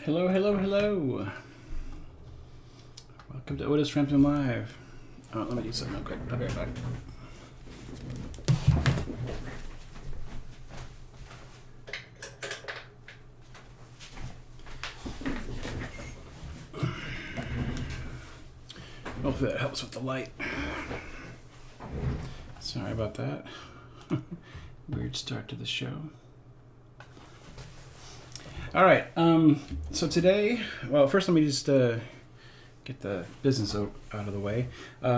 Hello, hello, hello. Welcome to Otis Frampton Live. Oh, let me do something real quick. I'll be right back. Hopefully that helps with the light. Sorry about that. Weird start to the show. All right. So today, well, first let me just get the business out of the way.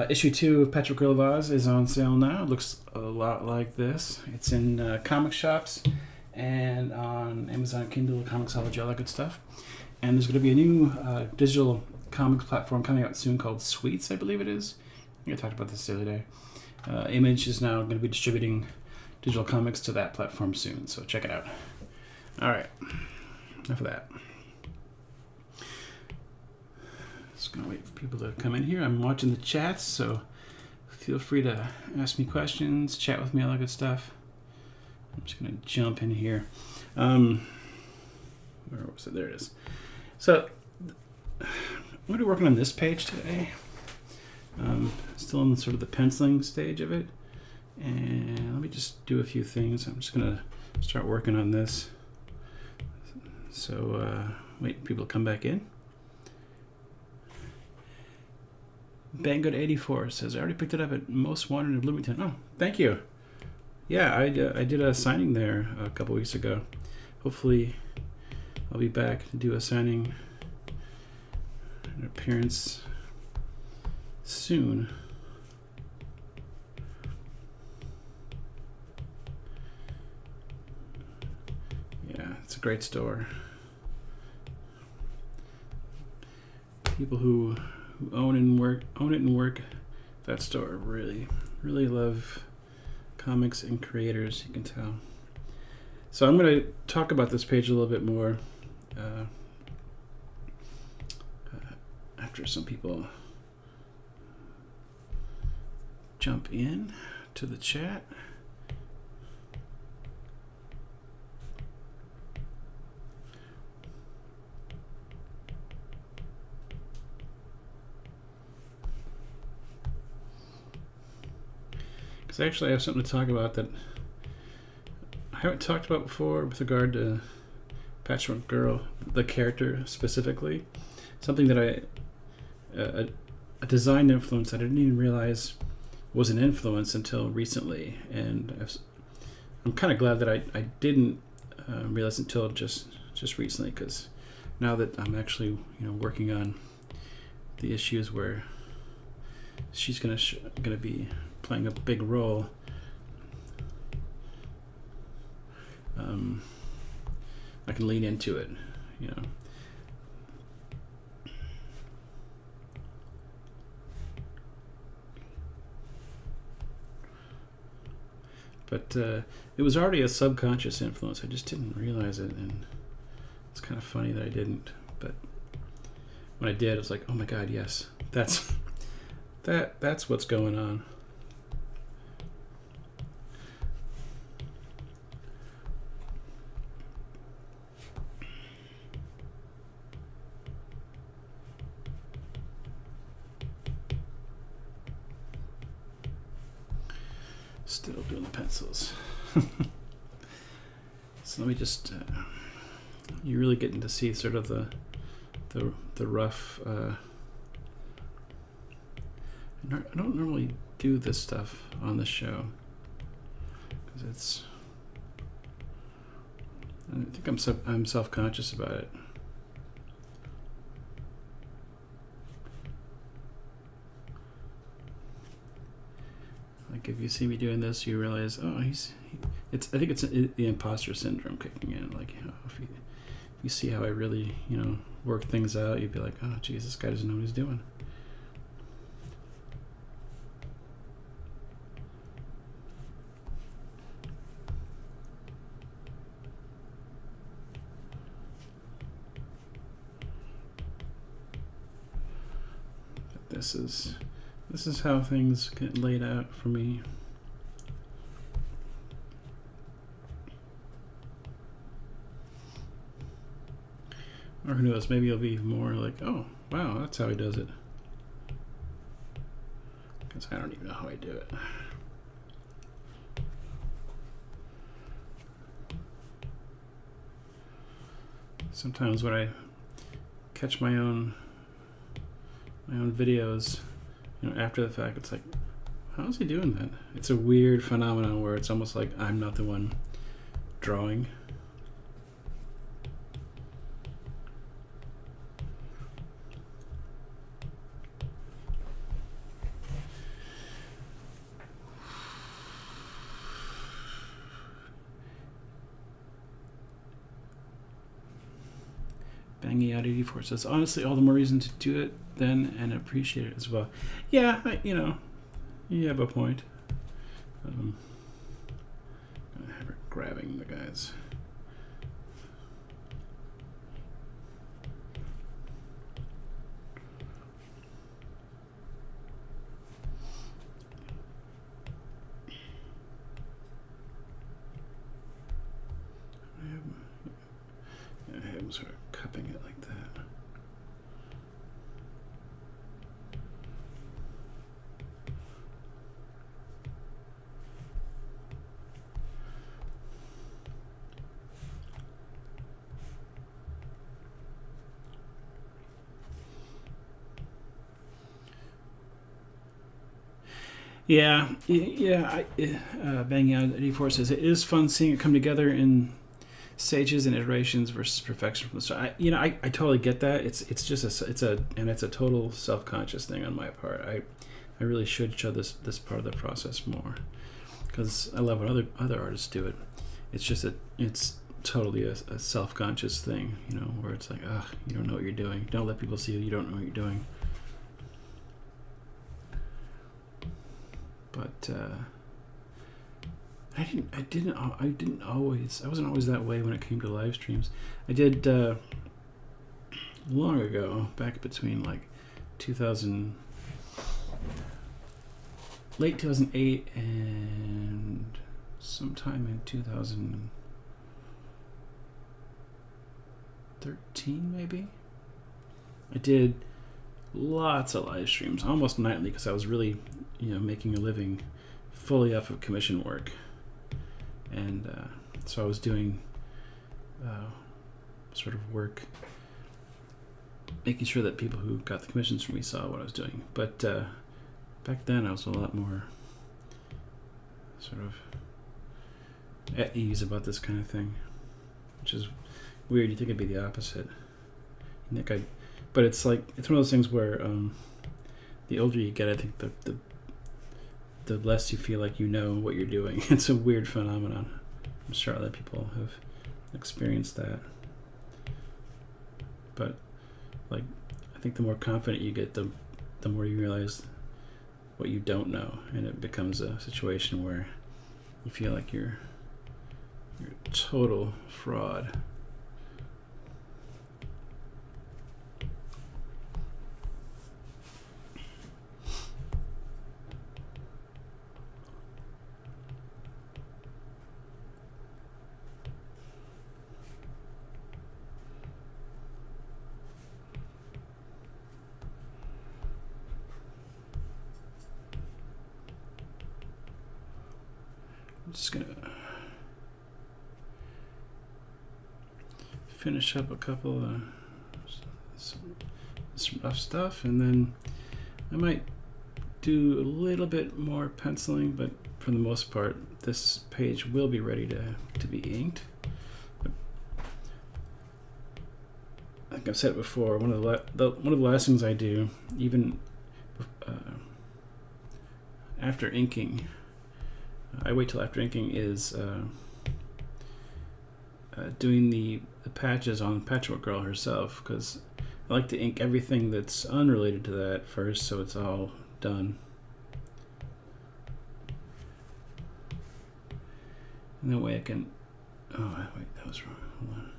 Issue 2 of PATCHWORK is on sale now. It looks a lot like this. It's in comic shops and on Amazon Kindle, Comixology, all that good stuff. And there's going to be a new digital comics platform coming out soon called Sweets, I believe it is. I think I talked about this the other day. Image is now going to be distributing digital comics to that platform soon, so check it out. All right, enough of that. Just going to wait for people to come in here. I'm watching the chats, so feel free to ask me questions, chat with me, all that good stuff. I'm just going to jump in here. Where was it? There it is. So I'm going to be working on this page today. Still in sort of the penciling stage of it. And let me just do a few things. I'm just going to start working on this. So wait for people to come back in. Banggood84 says, I already picked it up at Most Wanted in Bloomington. Oh, thank you. Yeah, I did a signing there a couple weeks ago. Hopefully I'll be back to do a signing, an appearance soon. Yeah, it's a great store. People who own it and work that store really love comics and creators, you can tell. So I'm going to talk about this page a little bit more after some people jump in to the chat. Because actually I have something to talk about that I haven't talked about before with regard to Patchwork Girl, the character specifically. Something that a design influence I didn't even realize was an influence until recently, and I'm kind of glad that I didn't realize until just recently, because now that I'm actually working on the issues where she's gonna be playing a big role, I can lean into it, But it was already a subconscious influence. I just didn't realize it, and it's kind of funny that I didn't. But when I did, I was like, "Oh my God, yes, that's what's going on." Still doing the pencils. So let me just you're really getting to see sort of the rough I don't normally do this stuff on the show because I think I'm self-conscious about it. Like if you see me doing this, you realize, oh, I think it's the imposter syndrome kicking in. Like, if you see how I really, work things out, you'd be like, oh, geez, this guy doesn't know what he's doing. But this is how things get laid out for me. Or who knows, maybe it'll be more like, oh, wow, that's how he does it. Because I don't even know how I do it. Sometimes when I catch my own videos, after the fact, it's like, how's he doing that? It's a weird phenomenon where it's almost like I'm not the one drawing. Banging out 84 says, honestly, all the more reason to do it then and appreciate it as well. Yeah, you have a point. I'm gonna have her grabbing the guys. I have them sort of cupping it like that. Banging out 84 says it is fun seeing it come together in stages and iterations versus perfection from the start. I totally get that. It's a total self-conscious thing on my part. I really should show this part of the process more because I love when other artists do it. It's totally a self-conscious thing, where it's like, you don't know what you're doing. Don't let people see you don't know what you're doing. But I wasn't always that way when it came to live streams. I did long ago, back between like late 2008 and sometime in 2013 maybe. I did lots of live streams, almost nightly, because I was really making a living fully off of commission work. And so I was doing sort of work, making sure that people who got the commissions from me saw what I was doing. But back then I was a lot more sort of at ease about this kind of thing, which is weird. You think it'd be the opposite. But it's like, it's one of those things where the older you get, I think the less you feel like you know what you're doing. It's a weird phenomenon. I'm sure other people have experienced that. But I think the more confident you get, the more you realize what you don't know, and it becomes a situation where you feel like you're a total fraud. I'm just gonna finish up a couple of some rough stuff, and then I might do a little bit more penciling, but for the most part this page will be ready to be inked. Like I've said before, one of the last things I do, even after inking, I wait till after inking, is doing the patches on Patchwork Girl herself, because I like to ink everything that's unrelated to that first, so it's all done. And that way I can... Oh, wait, that was wrong. Hold on.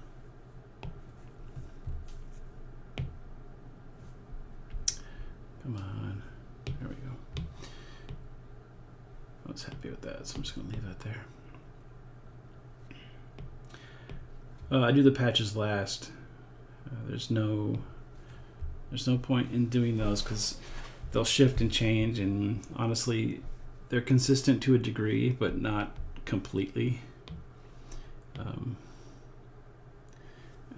Come on. There we go. I was happy with that, so I'm just going to leave that there. I do the patches last. there's no point in doing those because they'll shift and change, and honestly, they're consistent to a degree, but not completely.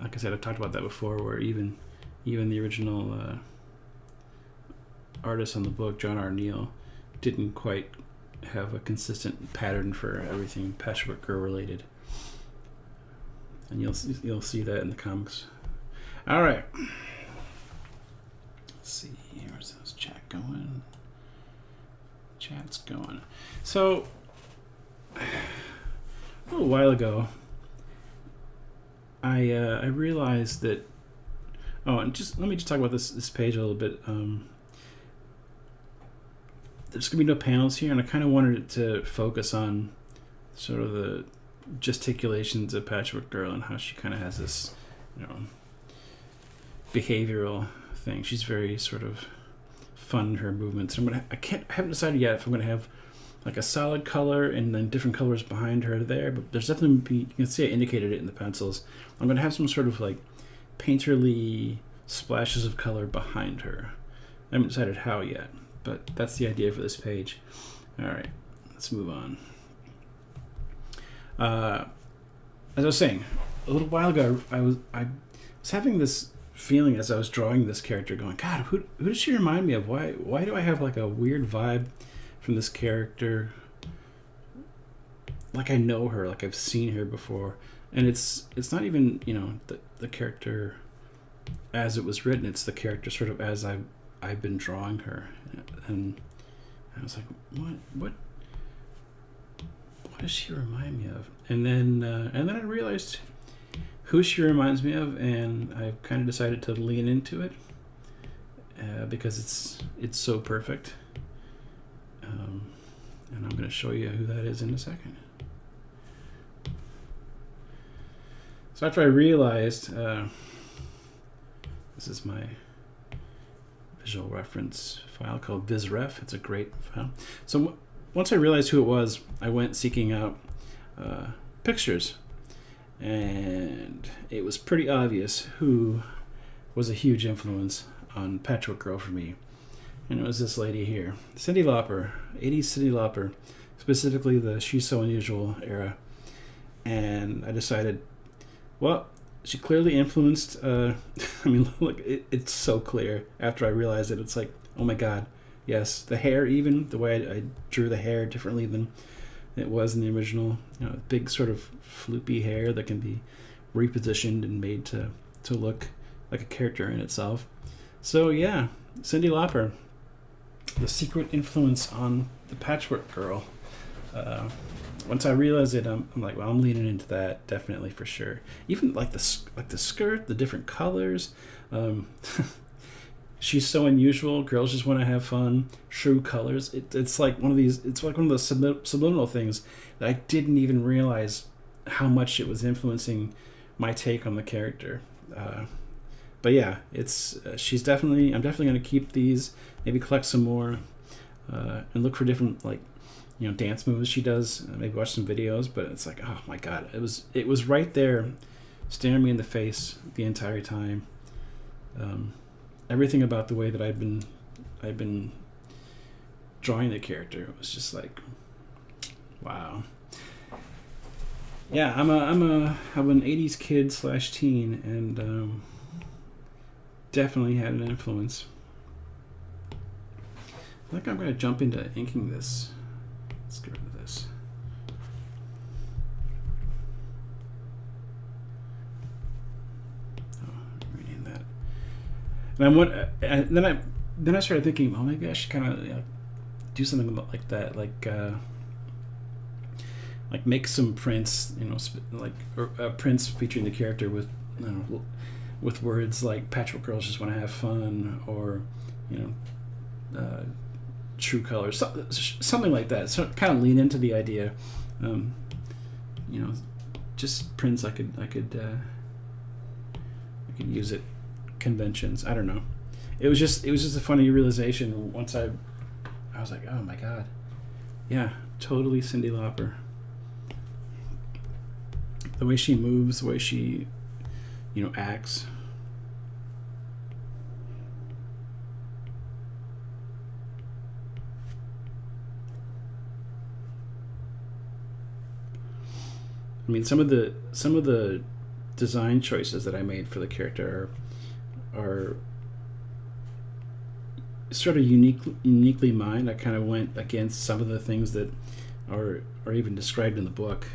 Like I said, I've talked about that before, where even the original artist on the book, John R. Neal, didn't quite have a consistent pattern for everything Patchwork Girl related, and you'll see that in the comics. All right, let's see, where's this chat going? Chat's going. So a little while ago, I realized that. Oh, and let me talk about this page a little bit. There's gonna be no panels here, and I kind of wanted it to focus on sort of the gesticulations of Patchwork Girl and how she kind of has this, behavioral thing. She's very sort of fun in her movements. I haven't decided yet if I'm gonna have like a solid color and then different colors behind her there, but there's definitely you can see I indicated it in the pencils. I'm gonna have some sort of like painterly splashes of color behind her. I haven't decided how yet, but that's the idea for this page. All right, let's move on. As I was saying, a little while ago, I was having this feeling as I was drawing this character, going, God, who does she remind me of? Why do I have like a weird vibe from this character? Like I know her, like I've seen her before, and it's not even the character as it was written. It's the character sort of as I've been drawing her, and I was like, what does she remind me of? And then I realized who she reminds me of, and I kind of decided to lean into it because it's so perfect. And I'm going to show you who that is in a second. So after I realized, this is my visual reference file called VisRef. It's a great file. So once I realized who it was, I went seeking out pictures, and it was pretty obvious who was a huge influence on Patchwork Girl for me. And it was this lady here, Cyndi Lauper, 80s Cyndi Lauper, specifically the She's So Unusual era. And I decided, well, she clearly influenced, I mean, look, it's so clear after I realized it. It's like, oh my God, yes, the hair, even the way I drew the hair differently than it was in the original, big sort of floopy hair that can be repositioned and made to look like a character in itself. So yeah, Cyndi Lauper, the secret influence on the Patchwork Girl. Once I realized it, I'm like, well, I'm leaning into that definitely for sure. Even like the skirt, the different colors. She's so unusual. Girls just want to have fun. True colors. It's like one of these. It's like one of those subliminal things that I didn't even realize how much it was influencing my take on the character. But yeah, she's definitely. I'm definitely going to keep these. Maybe collect some more, and look for different dance moves she does. Maybe watch some videos. But it's like, oh my God, it was right there, staring me in the face the entire time. Everything about the way that I've been drawing the character was just like, wow. Yeah, I'm an 80s kid / teen, and definitely had an influence. I think I'm going to jump into inking this. Let's get rid of this. Reading that. And then I started thinking, well, maybe I should kind of do something like that, like make some prints, prints featuring the character with words like "Patchwork Girls just want to have fun," or true colors, something like that. So kind of lean into the idea, just prints I could use at conventions. I don't know. It was just a funny realization once I was like, oh my God, yeah, totally Cyndi Lauper. The way she moves, the way she acts, I mean, some of the design choices that I made for the character are sort of uniquely mine. I kind of went against some of the things that are even described in the book,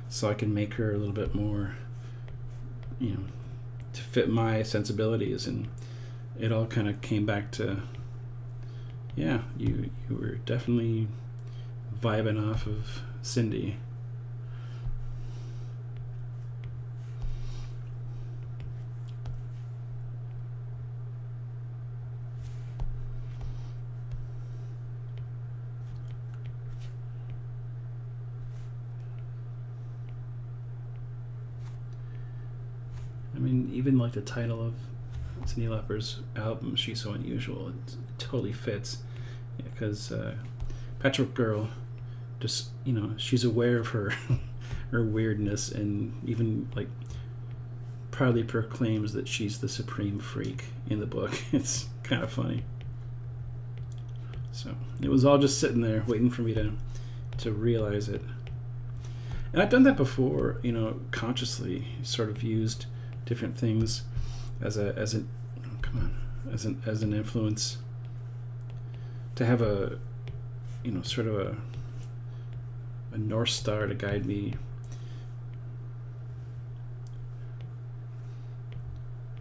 so I can make her a little bit more, to fit my sensibilities. And it all kind of came back to, yeah, you were definitely vibing off of Cindy. I mean, even like the title of Cyndi Lauper's album, She's So Unusual, it totally fits, because Patchwork Girl, just, she's aware of her her weirdness, and even like proudly proclaims that she's the supreme freak in the book. It's kind of funny. So it was all just sitting there waiting for me to realize it. And I've done that before, consciously sort of used different things as an influence, to have a sort of a North Star to guide me.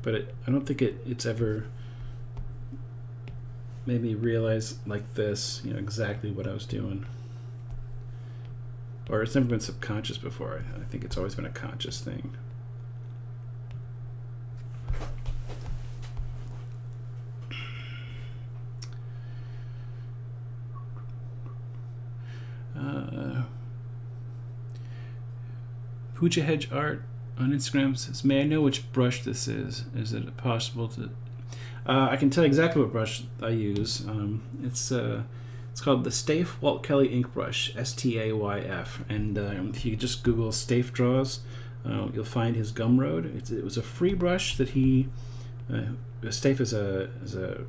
But I don't think it's ever made me realize like this, exactly what I was doing. Or it's never been subconscious before. I think it's always been a conscious thing. Puja Hedge Art on Instagram says, "May I know which brush this is? Is it possible to?" I can tell you exactly what brush I use. It's called the Stayf Walt Kelly ink brush, Stayf, and if you just Google Stayf draws, you'll find his Gumroad. It was a free brush that he. Stayf is a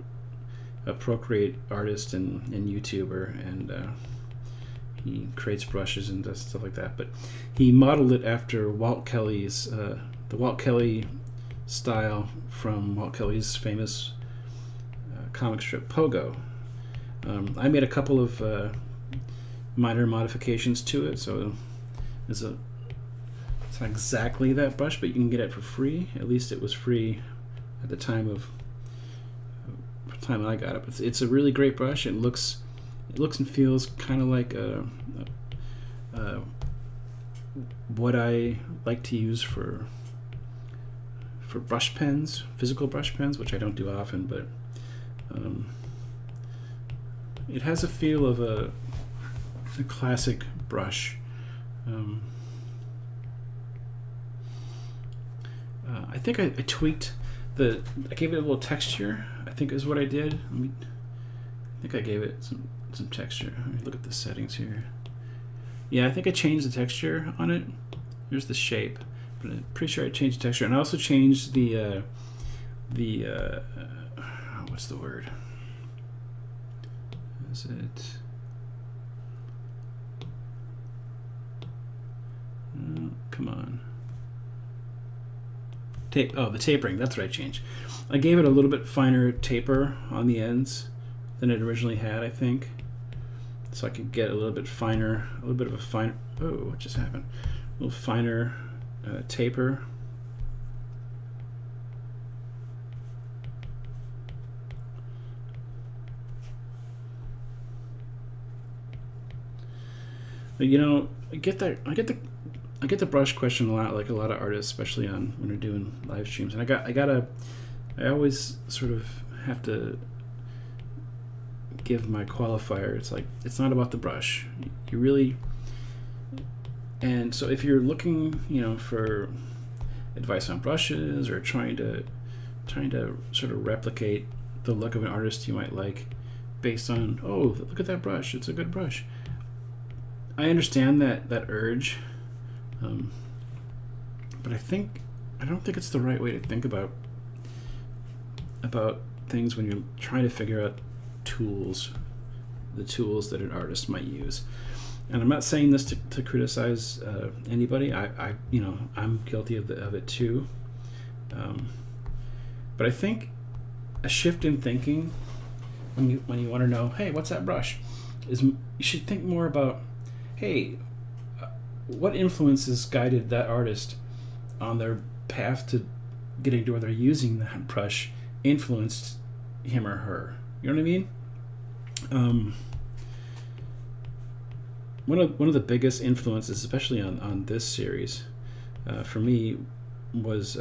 Procreate artist and YouTuber, and he creates brushes and does stuff like that. But he modeled it after Walt Kelly's, the Walt Kelly style from Walt Kelly's famous comic strip Pogo. I made a couple of minor modifications to it, so it's not exactly that brush, but you can get it for free. At least it was free at the time I got it. It's a really great brush. It looks and feels kind of like what I like to use for brush pens, physical brush pens, which I don't do often, but it has a feel of a classic brush. I think I tweaked I gave it a little texture, I think is what I did. I think I gave it some texture. Let me look at the settings here. Yeah, I think I changed the texture on it. Here's the shape, but I'm pretty sure I changed the texture, and I also changed the what's the word? Is it? Come on. The tapering. That's what I changed. I gave it a little bit finer taper on the ends than it originally had, I think, so I could get a little bit finer, a little bit of a finer. Oh, what just happened? A little finer taper. But, I get the brush question a lot, like a lot of artists, especially when they're doing live streams. And I always sort of have to give my qualifier. It's like, it's not about the brush. You really, and so if you're looking, for advice on brushes, or trying to sort of replicate the look of an artist you might like based on, oh, look at that brush, it's a good brush. I understand that urge. But I don't think it's the right way to think about things when you're trying to figure out the tools that an artist might use. and I'm not saying this to criticize anybody. I'm guilty of it too. But I think a shift in thinking when you want to know, hey, what's that brush, is you should think more about, hey, what influences guided that artist on their path to getting to where they're using that brush, influenced him or her. You know what I mean? One of the biggest influences, especially on this series, for me, was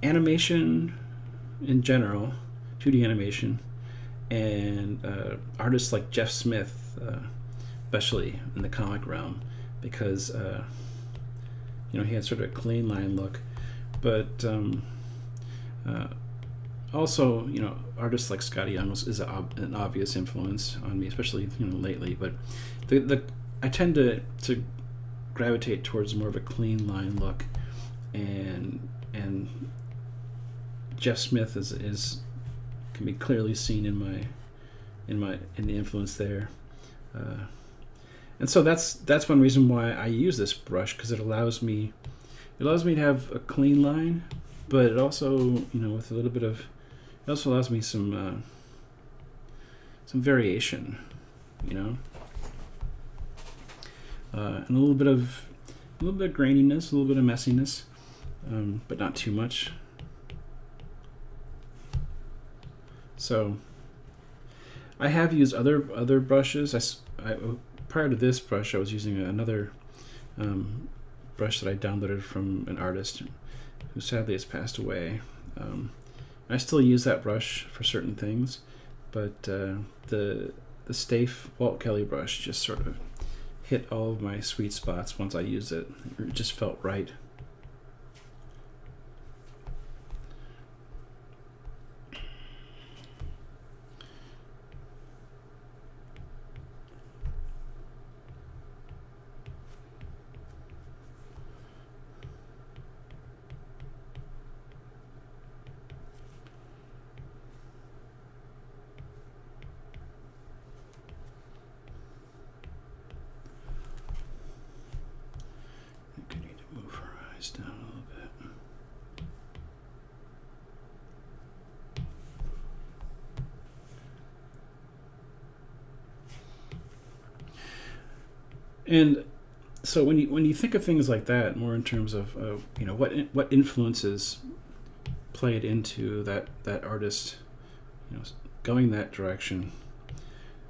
animation in general, 2D animation, and artists like Jeff Smith, especially in the comic realm, because he had sort of a clean line look, but also, artists like Scotty Young is an obvious influence on me, especially lately. But I tend to gravitate towards more of a clean line look, and Jeff Smith can be clearly seen in the influence there, and so that's one reason why I use this brush, because it allows me to have a clean line, but it also with a little bit of, it also allows me some variation, and a little bit of graininess, a little bit of messiness, but not too much. So I have used other brushes. Prior to this brush, I was using another brush that I downloaded from an artist who sadly has passed away. I still use that brush for certain things, but the Staife Walt Kelly brush just sort of hit all of my sweet spots once I used it. It just felt right. Down a little bit. And so when you think of things like that, more in terms of what influences played into that artist going that direction,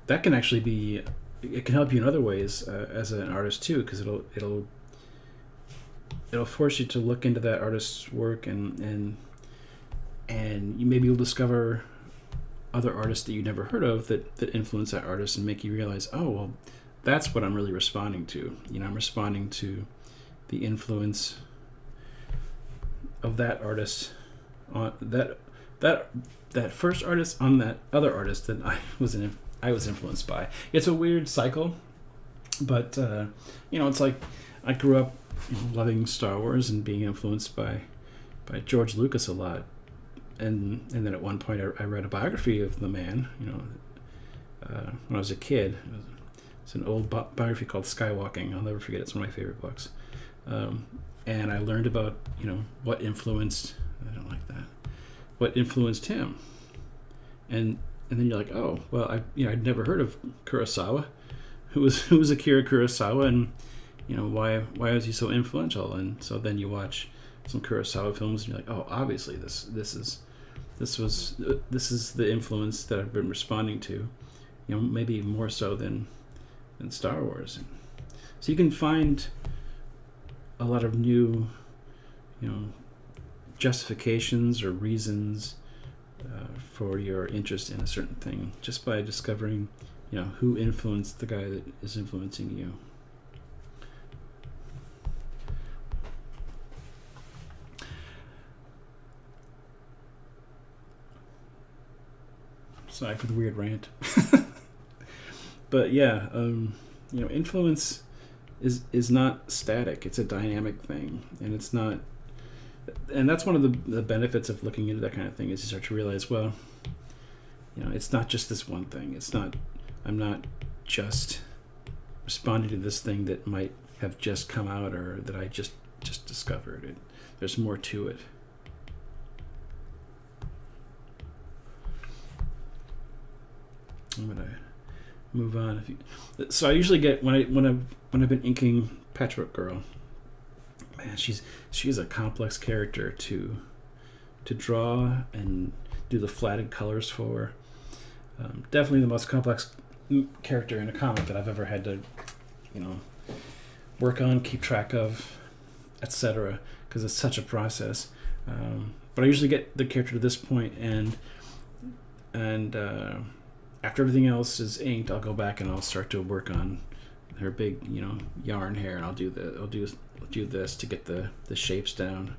that can actually it can help you in other ways as an artist too, because it'll force you to look into that artist's work, and you'll discover other artists that you never heard of that influence that artist, and make you realize, oh, well, that's what I'm really responding to. I'm responding to the influence of that artist on that first artist on that other artist that I was influenced by. It's a weird cycle, but it's like I grew up loving Star Wars and being influenced by George Lucas a lot, and then at one point I read a biography of the man when I was a kid. It's an old biography called Skywalking. I'll never forget it. It's one of my favorite books, and I learned about what influenced him, and then you're like, oh well, I'd never heard of Kurosawa. Who was Akira Kurosawa, and why was he so influential? And so then you watch some Kurosawa films, and you're like, oh, obviously this is the influence that I've been responding to, maybe more so than Star Wars. So you can find a lot of new, justifications or reasons for your interest in a certain thing just by discovering, who influenced the guy that is influencing you. Sorry for the weird rant. But yeah, influence is not static. It's a dynamic thing, and it's not. And that's one of the benefits of looking into that kind of thing, is you start to realize, well, it's not just this one thing. It's not. I'm not just responding to this thing that might have just come out or that I just discovered. There's more to it. I'm gonna move on. So I usually get when I've been inking Patchwork Girl. Man, she's a complex character to draw and do the flatted colors for. Definitely the most complex character in a comic that I've ever had to, work on, keep track of, etc. Because it's such a process. But I usually get the character to this point, and after everything else is inked, I'll go back and I'll start to work on her big, yarn hair, and I'll do this to get the shapes down.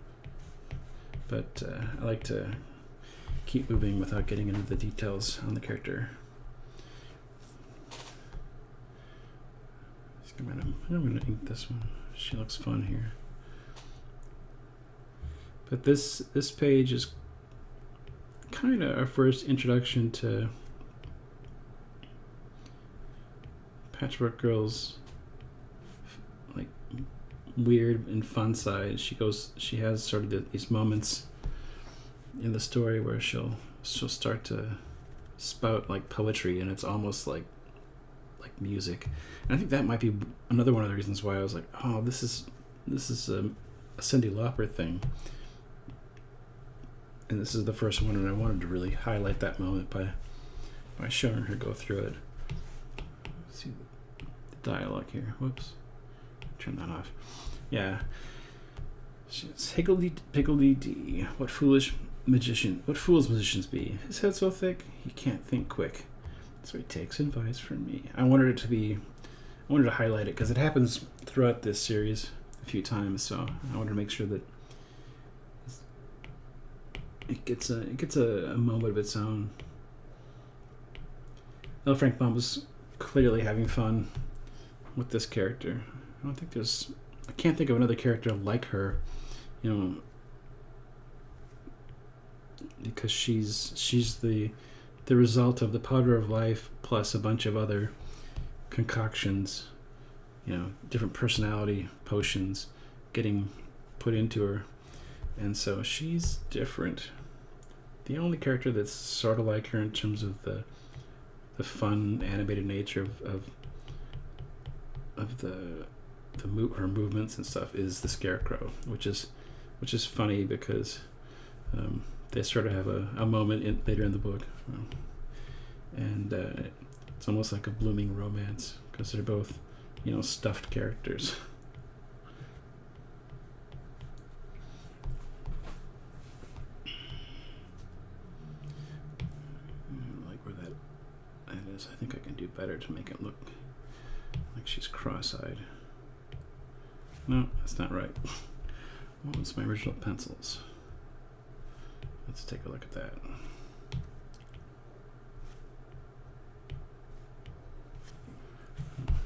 But I like to keep moving without getting into the details on the character. I'm gonna ink this one. She looks fun here. But this page is kind of our first introduction to Patchwork Girl's like weird and fun side. She has sort of these moments in the story where she'll start to spout like poetry, and it's almost like music. And I think that might be another one of the reasons why I was like, oh, this is a Cyndi Lauper thing. And this is the first one, and I wanted to really highlight that moment by showing her go through it. Let's see the dialogue here. Whoops. Turn that off. Yeah. It's higgledy-piggledy-dee. What fools musicians be? His head so thick, he can't think quick. So he takes advice from me. I wanted to highlight it because it happens throughout this series a few times, so I wanted to make sure that it gets a moment of its own. L. Frank Baum was clearly having fun with this character. I can't think of another character like her, because she's the result of the powder of life plus a bunch of other concoctions, different personality potions getting put into her. And so she's different. The only character that's sort of like her in terms of the fun animated nature of her movements and stuff is the Scarecrow, which is funny because they sort of have a moment later in the book, and it's almost like a blooming romance because they're both stuffed characters. I think I can do better to make it look like she's cross-eyed. No, that's not right. What was my original pencils? Let's take a look at that.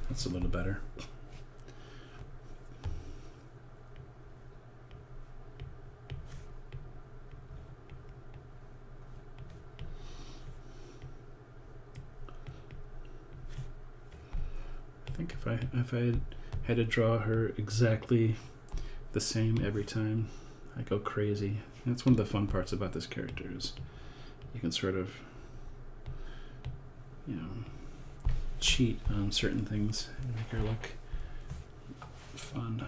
That's a little better. I think if I had to draw her exactly the same every time, I go crazy. And that's one of the fun parts about this character is you can sort of, cheat on certain things and make her look fun.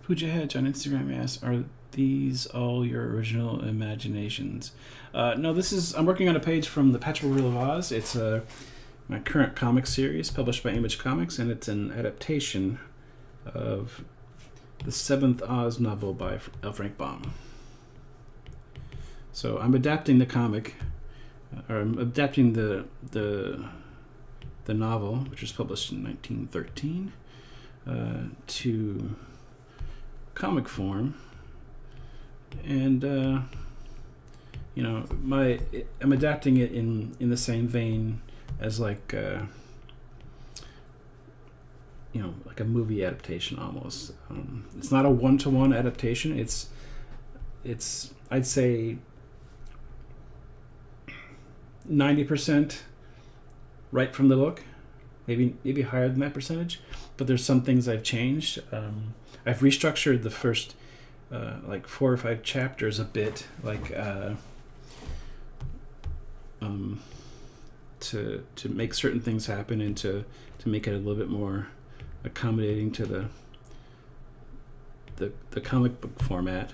Pooja Hedge on Instagram asks, are these all your original imaginations? No, I'm working on a page from the Patchwork Wheel of Oz. It's my current comic series published by Image Comics, and it's an adaptation of the 7th Oz novel by L. Frank Baum. So I'm adapting the comic, or I'm adapting the novel, which was published in 1913, to comic form. And I'm adapting it in the same vein as like a movie adaptation almost. It's not a one-to-one adaptation. It's I'd say 90% right from the book, maybe higher than that percentage. But there's some things I've changed. I've restructured the first like 4 or 5 chapters a bit, like to make certain things happen and to make it a little bit more accommodating to the comic book format.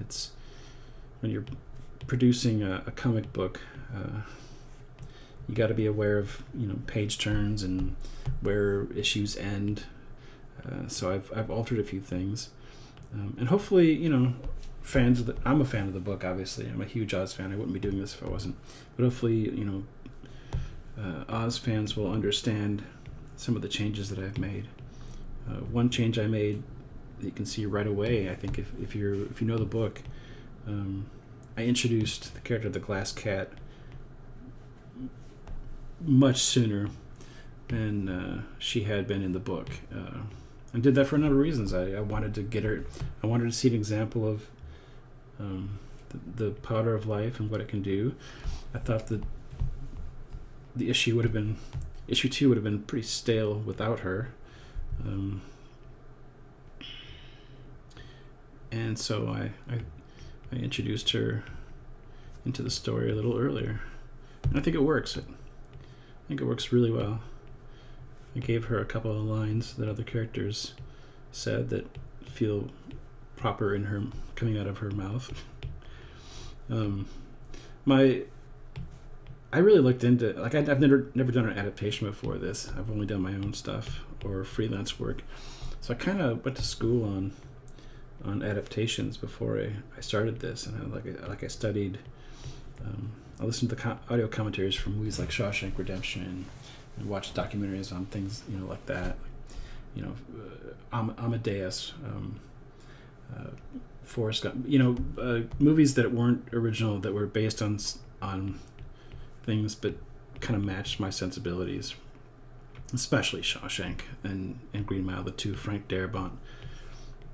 It's when you're producing a comic book, you got to be aware of page turns and where issues end. So I've altered a few things, and hopefully fans of I'm a fan of the book. Obviously, I'm a huge Oz fan. I wouldn't be doing this if I wasn't. But hopefully, Oz fans will understand some of the changes that I've made. One change I made that you can see right away, I think, if you know the book, I introduced the character of the Glass Cat much sooner than she had been in the book. I did that for a number of reasons. I wanted to get her. I wanted to see an example of the powder of life and what it can do. I thought that the issue 2 would have been pretty stale without her. And so I introduced her into the story a little earlier. And I think it works. I think it works really well. I gave her a couple of lines that other characters said that feel proper in her, coming out of her mouth. I really looked into, like, I've never done an adaptation before this. I've only done my own stuff or freelance work. So I kind of went to school on adaptations before I started this, and I studied. I listened to the audio commentaries from movies like Shawshank Redemption, and watched documentaries on things like that. Amadeus, Forrest Gump. Movies that weren't original, that were based on things, but kind of matched my sensibilities. Especially Shawshank and Green Mile, the 2 Frank Darabont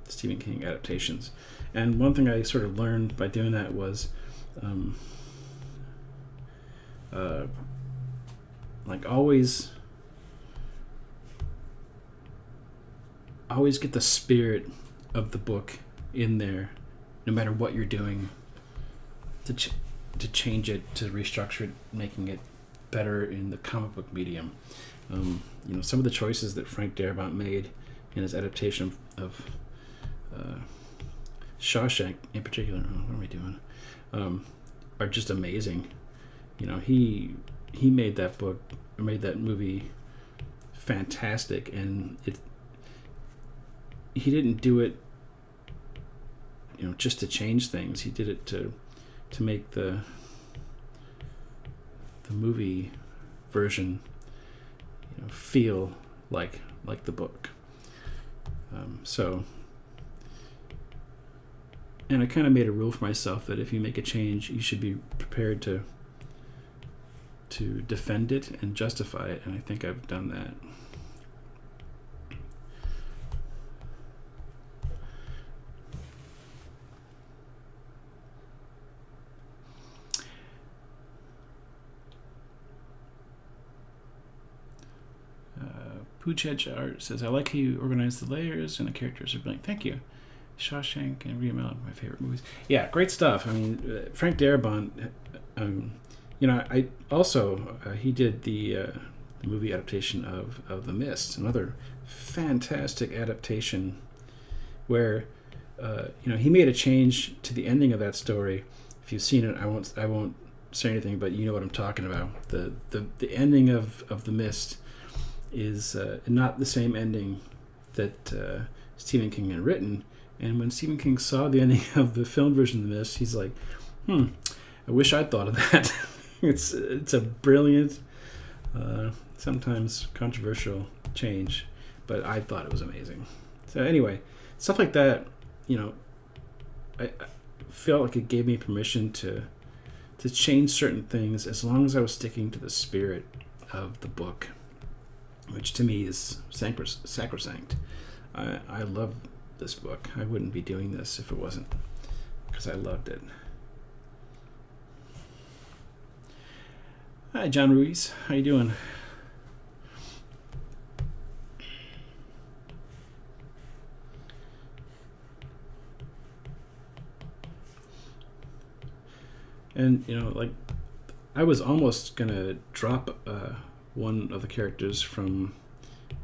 Stephen King adaptations. And one thing I sort of learned by doing that was always get the spirit of the book in there, no matter what you're doing, to change it, to restructure it, making it better in the comic book medium. Some of the choices that Frank Darabont made in his adaptation of Shawshank in particular, what am I doing? Are just amazing. He made that movie fantastic, and he didn't do it just to change things. He did it to make the movie version feel like the book. And I kind of made a rule for myself that if you make a change, you should be prepared to defend it and justify it, and I think I've done that. Poochedge Art says, I like how you organize the layers and the characters are brilliant. Thank you. Shawshank and Real my favorite movies. Yeah, great stuff. I mean, Frank Darabont, I also, he did the movie adaptation of The Mist, another fantastic adaptation where, he made a change to the ending of that story. If you've seen it, I won't say anything, but you know what I'm talking about. The ending of The Mist is not the same ending that Stephen King had written. And when Stephen King saw the ending of the film version of The Mist, he's like, I wish I'd thought of that. It's a brilliant, sometimes controversial change, but I thought it was amazing. So anyway, stuff like that, I felt like it gave me permission to change certain things as long as I was sticking to the spirit of the book, which to me is sacrosanct. I love this book. I wouldn't be doing this if it wasn't because I loved it. Hi, John Ruiz. How you doing? And, like, I was almost going to drop one of the characters from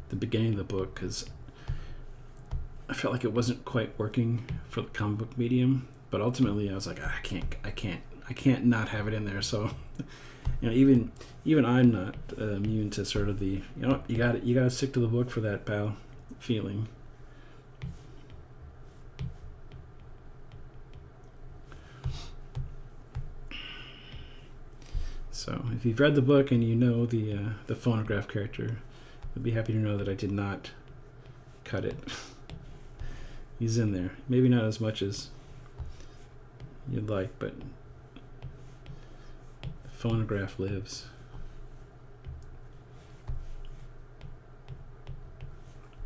the beginning of the book because I felt like it wasn't quite working for the comic book medium. But ultimately, I was like, I can't not have it in there. So, even I'm not immune to sort of the, you got to stick to the book for that, pal, feeling. So if you've read the book and you know the phonograph character, you'll be happy to know that I did not cut it. He's in there. Maybe not as much as you'd like, but the phonograph lives.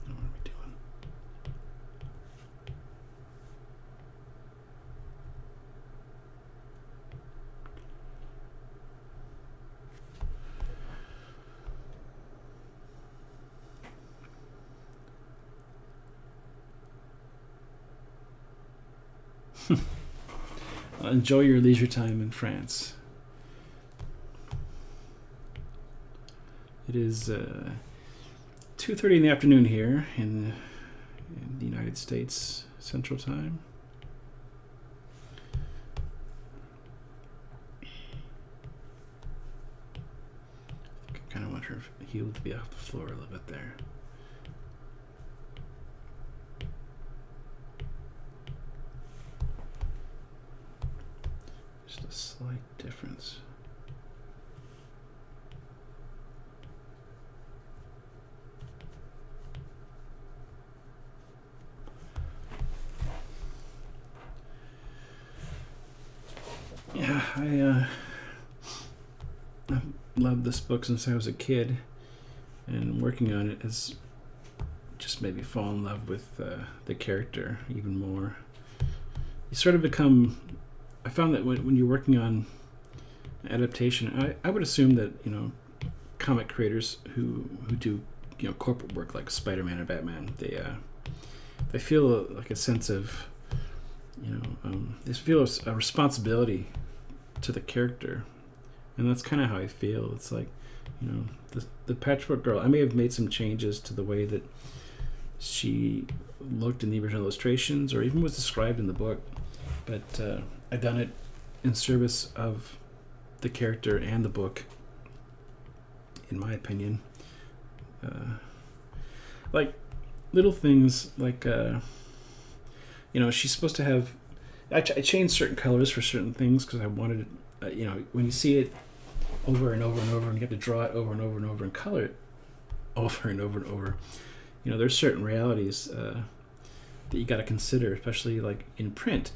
What are we doing? Enjoy your leisure time in France. It is 2:30 in the afternoon here in the United States Central Time. I kind of want her heel to be off the floor a little bit there. Just a slight difference. Yeah, I've loved this book since I was a kid, and working on it has just made me fall in love with the character even more. You sort of become... I found that when you're working on adaptation, I would assume that comic creators who do corporate work like Spider-Man or Batman, they feel like a sense of they feel a responsibility to the character, and that's kind of how I feel. It's like the Patchwork Girl. I may have made some changes to the way that she looked in the original illustrations, or even was described in the book, but I've done it in service of the character and the book, in my opinion. Like little things like she's supposed to have... I changed certain colors for certain things because I wanted when you see it over and over and over, and you have to draw it over and over and over and color it over and over and over, there's certain realities that you got to consider, especially like in print.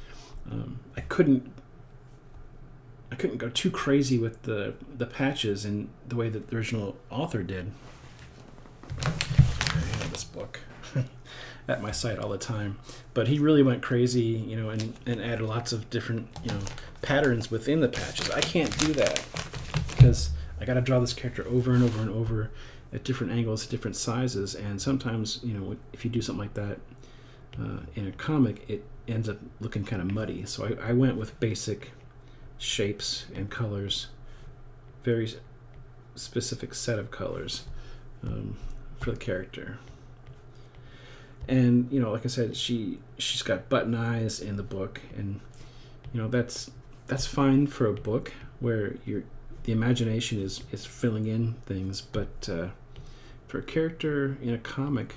I couldn't go too crazy with the patches in the way that the original author did. I have this book at my site all the time, but he really went crazy, and added lots of different, patterns within the patches. I can't do that because I got to draw this character over and over and over at different angles, different sizes, and sometimes, if you do something like that in a comic, it ends up looking kind of muddy. So I went with basic shapes and colors, very specific set of colors for the character. And like I said, she's got button eyes in the book, and that's fine for a book where the imagination is filling in things, but for a character in a comic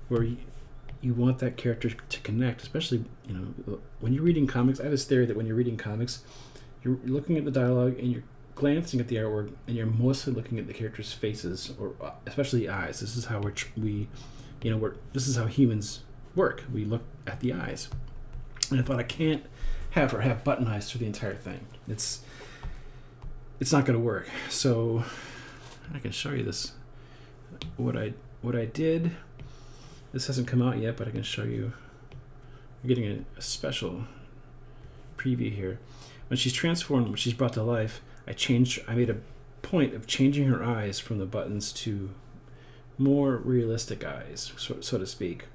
where you want that character to connect, especially when you're reading comics. I have this theory that when you're reading comics, you're looking at the dialogue and you're glancing at the artwork, and you're mostly looking at the characters' faces, or especially eyes. This is how this is how humans work. We look at the eyes, and I thought, I can't have her have button eyes through the entire thing. It's not going to work. So I can show you this. What I did. This hasn't come out yet, but I can show you. You're getting a special preview here. When she's transformed, when she's brought to life, I made a point of changing her eyes from the buttons to more realistic eyes, so to speak,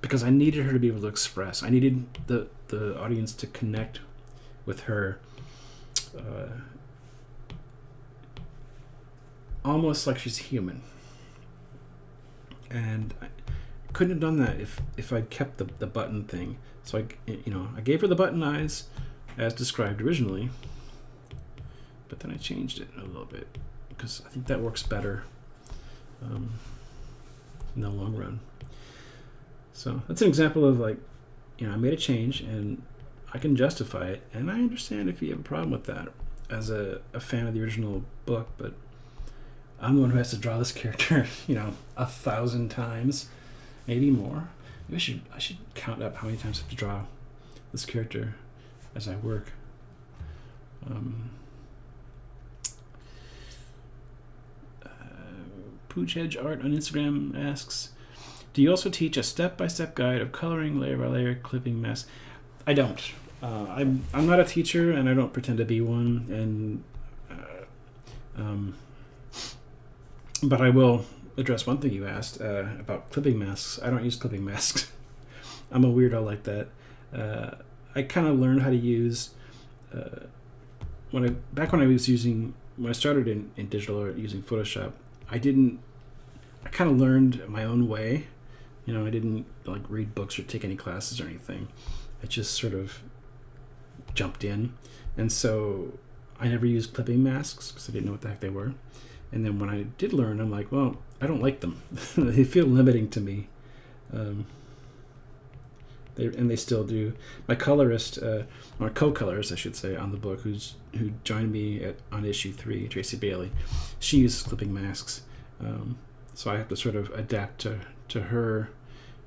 because I needed her to be able to express. I needed the audience to connect with her almost like she's human. And I couldn't have done that if I'd kept the button thing. So I gave her the button eyes as described originally, but then I changed it a little bit because I think that works better in the long run. So that's an example of I made a change and I can justify it, and I understand if you have a problem with that as a fan of the original book, but I'm the one who has to draw this character 1,000 times, maybe more. Maybe I should count up how many times I have to draw this character as I work. Pooch Hedge Art on Instagram asks, do you also teach a step-by-step guide of coloring layer by layer, clipping masks? I don't. I'm not a teacher, and I don't pretend to be one. And but I will address one thing you asked about clipping masks. I don't use clipping masks. I'm a weirdo like that. I kind of learned how to use when I started in digital art using Photoshop. I kind of learned my own way. I didn't read books or take any classes or anything. I just sort of jumped in, and so I never used clipping masks because I didn't know what the heck they were. And then when I did learn, I'm like, well, I don't like them. They feel limiting to me. They still do. My colorist, or co-colorist, I should say, on the book, who joined me on issue 3, Tracy Bailey, she uses clipping masks. So I have to sort of adapt to her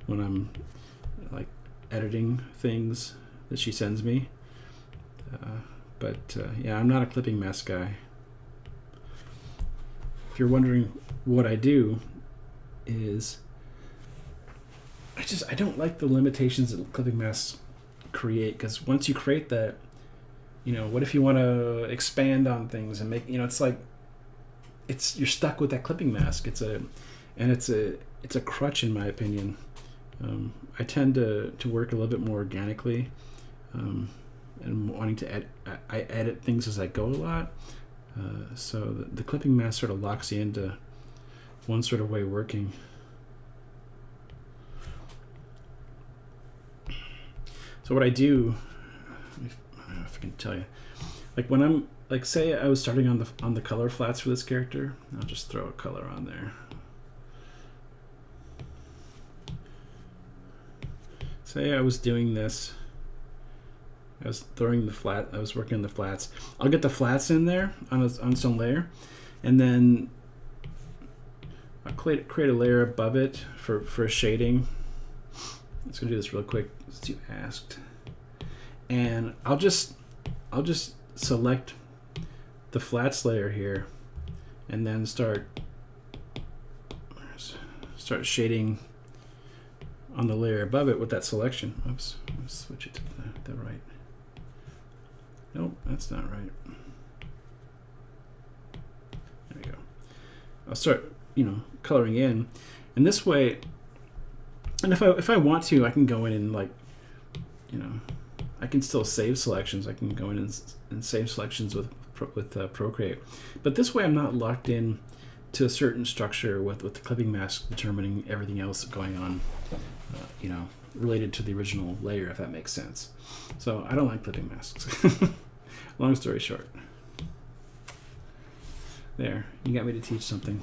when I'm editing things that she sends me. But I'm not a clipping mask guy. If you're wondering what I do, is I don't like the limitations that clipping masks create, because once you create that, what if you want to expand on things and make, you're stuck with that clipping mask. It's a crutch in my opinion. I tend to work a little bit more organically, and wanting to I edit things as I go a lot. So the clipping mask sort of locks you into one sort of way of working. So what I do, I don't know if I can tell you, when I'm say I was starting on the color flats for this character, I'll just throw a color on there. Say I was doing this, I was working on the flats. I'll get the flats in there on some layer, and then I'll create a layer above it for shading. Let's go do this real quick, as you asked. And I'll just select the flats layer here, and then start shading on the layer above it with that selection. Oops, let's switch it to the right. Nope, that's not right. There we go. I'll start, coloring in, and this way. And if I want to, I can go in and I can still save selections. I can go in and save selections with Procreate. But this way, I'm not locked in to a certain structure with the clipping mask determining everything else going on, related to the original layer, if that makes sense. So I don't like clipping masks. Long story short. There, you got me to teach something,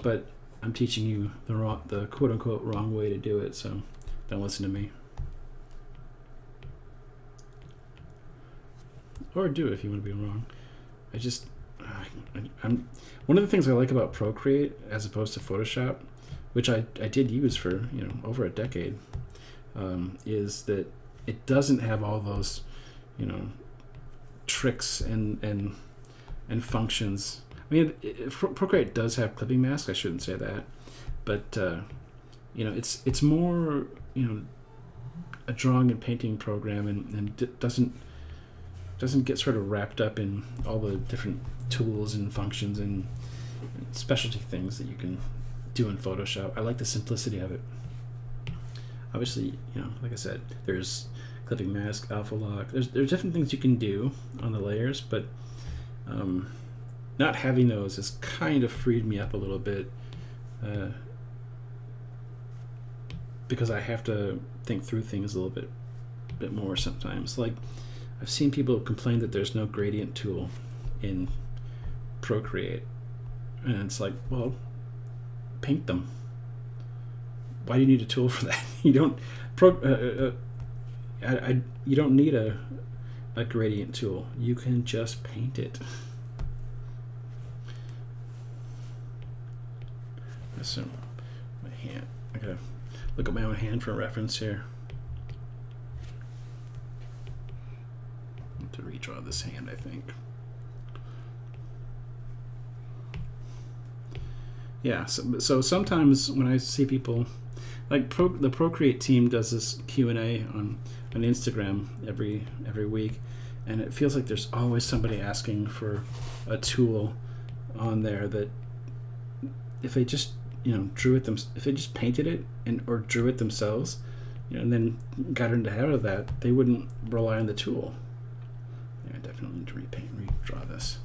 but I'm teaching you the quote-unquote wrong way to do it, so don't listen to me. Or do it if you want to be wrong. I'm one of the things I like about Procreate as opposed to Photoshop, which I did use for over a decade, is that it doesn't have all those tricks and functions. I mean, Procreate does have clipping masks. I shouldn't say that, but it's more a drawing and painting program, and it doesn't doesn't get sort of wrapped up in all the different tools and functions and specialty things that you can do in Photoshop. I like the simplicity of it. Obviously, like I said, there's clipping mask, alpha lock. There's different things you can do on the layers, but not having those has kind of freed me up a little bit, because I have to think through things a little bit more sometimes. Like, I've seen people complain that there's no gradient tool in Procreate, and it's like, well, paint them. Why do you need a tool for that? You don't you don't need a gradient tool. You can just paint it. So my hand, I gotta look at my own hand for a reference here. I have to redraw this hand, I think. Yeah, so sometimes when I see people, like the Procreate team does this Q&A on Instagram every week, and it feels like there's always somebody asking for a tool on there that if they just drew it if they just painted it or drew it themselves, and then got into out of that, they wouldn't rely on the tool. Yeah, I definitely need to redraw this.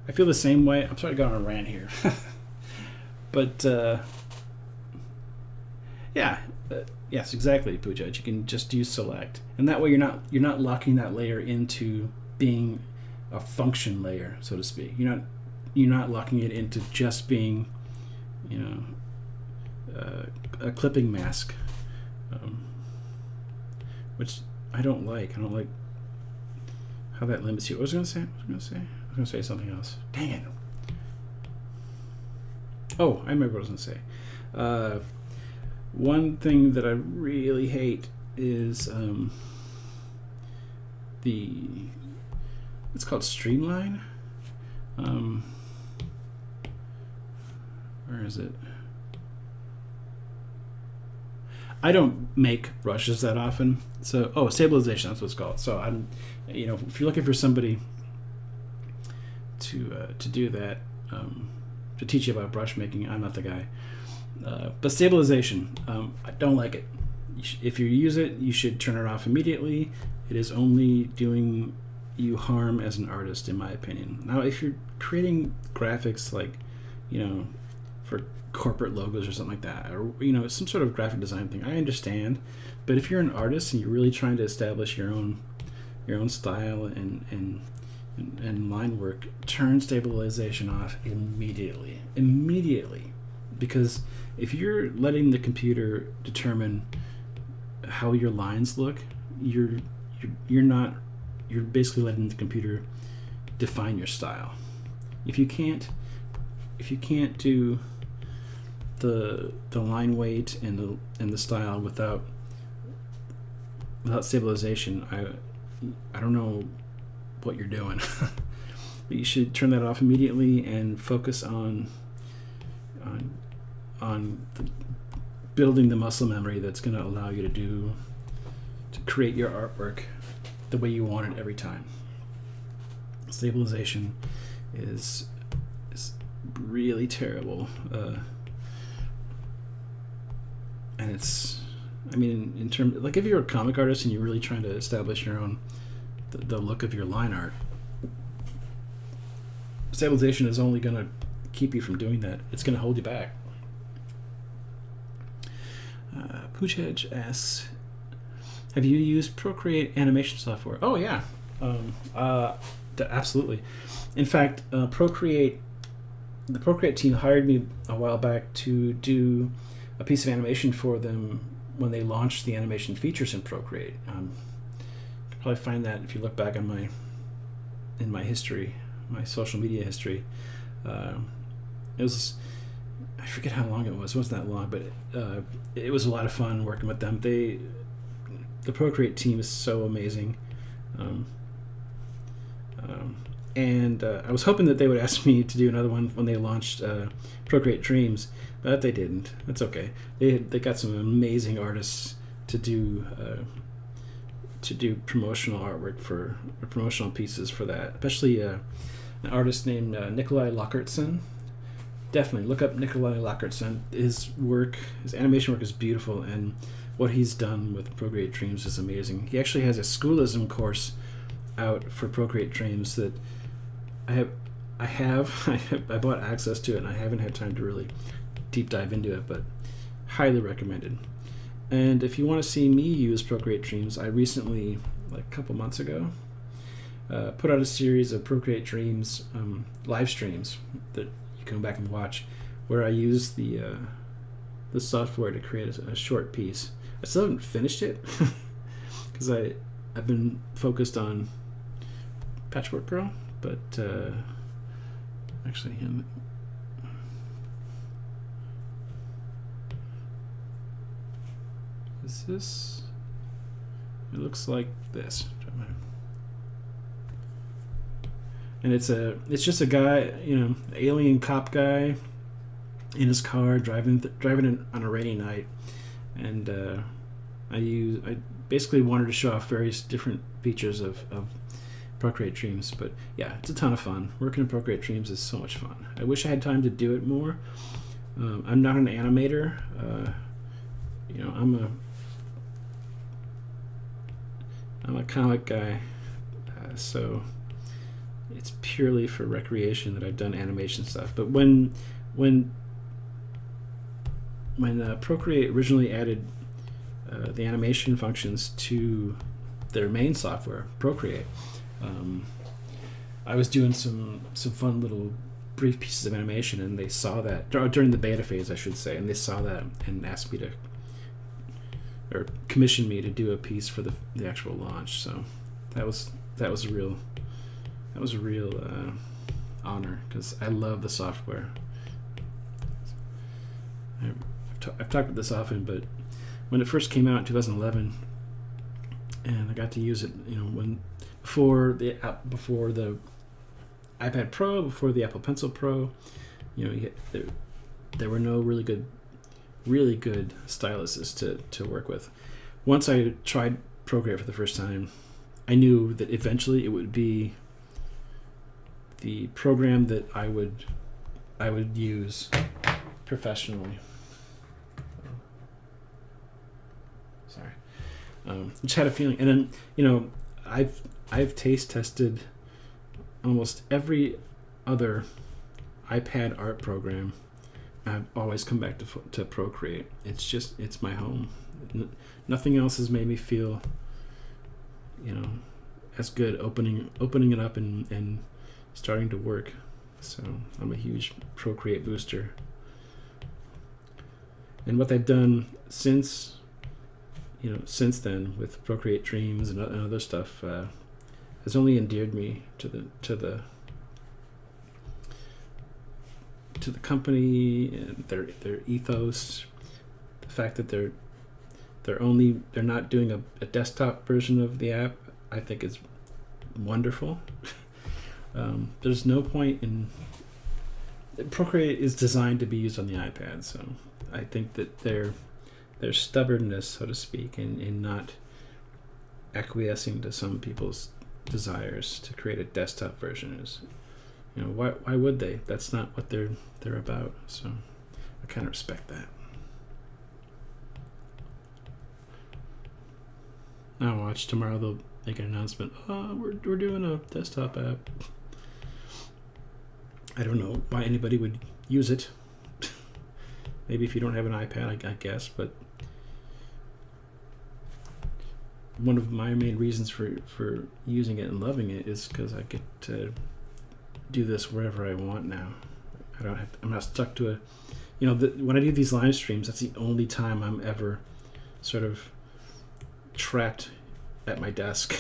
I feel the same way. I'm sorry to go on a rant here. But yes, exactly, Poojudge. You can just use select, and that way you're not locking that layer into being a function layer, so to speak. You're not locking it into just being, a clipping mask, which I don't like. I don't like how that limits you. What was I going to say something else. Dang it. Oh, I remember what I was going to say. One thing that I really hate is it's called Streamline. Where is it? I don't make brushes that often. So, stabilization, that's what it's called. So I'm, if you're looking for somebody to do that, to teach you about brush making, I'm not the guy. But stabilization, I don't like it. If you use it, you should turn it off immediately. It is only doing you harm as an artist, in my opinion. Now, if you're creating graphics like, for corporate logos or something like that, or some sort of graphic design thing, I understand. But if you're an artist and you're really trying to establish your own style and line work, turn stabilization off immediately. Because if you're letting the computer determine how your lines look, you're basically letting the computer define your style. If you can't do the line weight and the style without stabilization, I don't know what you're doing. But you should turn that off immediately and focus on building the muscle memory that's going to allow you to create your artwork the way you want it every time. Stabilization is really terrible, and it's, in terms, like, if you're a comic artist and you're really trying to establish your own the look of your line art, stabilization is only going to keep you from doing that. It's going to hold you back. Poochedge asks, have you used Procreate animation software? Oh yeah, absolutely. In fact, the Procreate team hired me a while back to do a piece of animation for them when they launched the animation features in Procreate. You can probably find that if you look back on my history, my social media history. It was, I forget how long it was. It wasn't that long, but it was a lot of fun working with them. The Procreate team is so amazing. And I was hoping that they would ask me to do another one when they launched Procreate Dreams, but they didn't. That's okay. They got some amazing artists to do to do promotional artwork for or promotional pieces for that, especially an artist named Nikolai Lockertson. Definitely look up Nikolai Lockertson. His animation work is beautiful, and what he's done with Procreate Dreams is amazing. He actually has a schoolism course out for Procreate Dreams that I bought access to it, and I haven't had time to really deep dive into it, but highly recommended. And if you want to see me use Procreate Dreams, I recently, like a couple months ago, put out a series of Procreate Dreams live streams that you can go back and watch, where I use the software to create a short piece. I still haven't finished it because I've been focused on PATCHWORK Pro, but actually is this? It looks like this. And it's just a guy, alien cop guy in his car driving on a rainy night, and I basically wanted to show off various different features of Procreate Dreams. But yeah, it's a ton of fun. Working in Procreate Dreams is so much fun. I wish I had time to do it more. I'm not an animator. I'm a comic guy, so it's purely for recreation that I've done animation stuff. But when Procreate originally added the animation functions to their main software, Procreate, I was doing some fun little brief pieces of animation, and they saw that during the beta phase, I should say, and they saw that and asked me to, or commissioned me to do a piece for the actual launch. So that was a real honor, because I love the software. I've talked about this often, but when it first came out in 2011, and I got to use it, before the iPad Pro, before the Apple Pencil Pro, there were no really good styluses to work with. Once I tried Procreate for the first time, I knew that eventually it would be the program that I would use professionally. Sorry, just had a feeling, and then I've taste tested almost every other iPad art program. I've always come back to Procreate. It's my home. Nothing else has made me feel, as good opening it up and starting to work. So I'm a huge Procreate booster. And what they've done since then with Procreate Dreams and other stuff has only endeared me to the company and their ethos. The fact that they're not doing a desktop version of the app, I think is wonderful. There's no point in Procreate is designed to be used on the iPad, so I think that their stubbornness, so to speak, in not acquiescing to some people's desires to create a desktop version is, why would they? That's not what they're about. So I kind of respect that. I'll watch tomorrow. They'll make an announcement. We're doing a desktop app. I don't know why anybody would use it. Maybe if you don't have an iPad, I guess. But one of my main reasons for using it and loving it is because I get to do this wherever I want now. I'm not stuck to a, when I do these live streams, that's the only time I'm ever sort of trapped at my desk.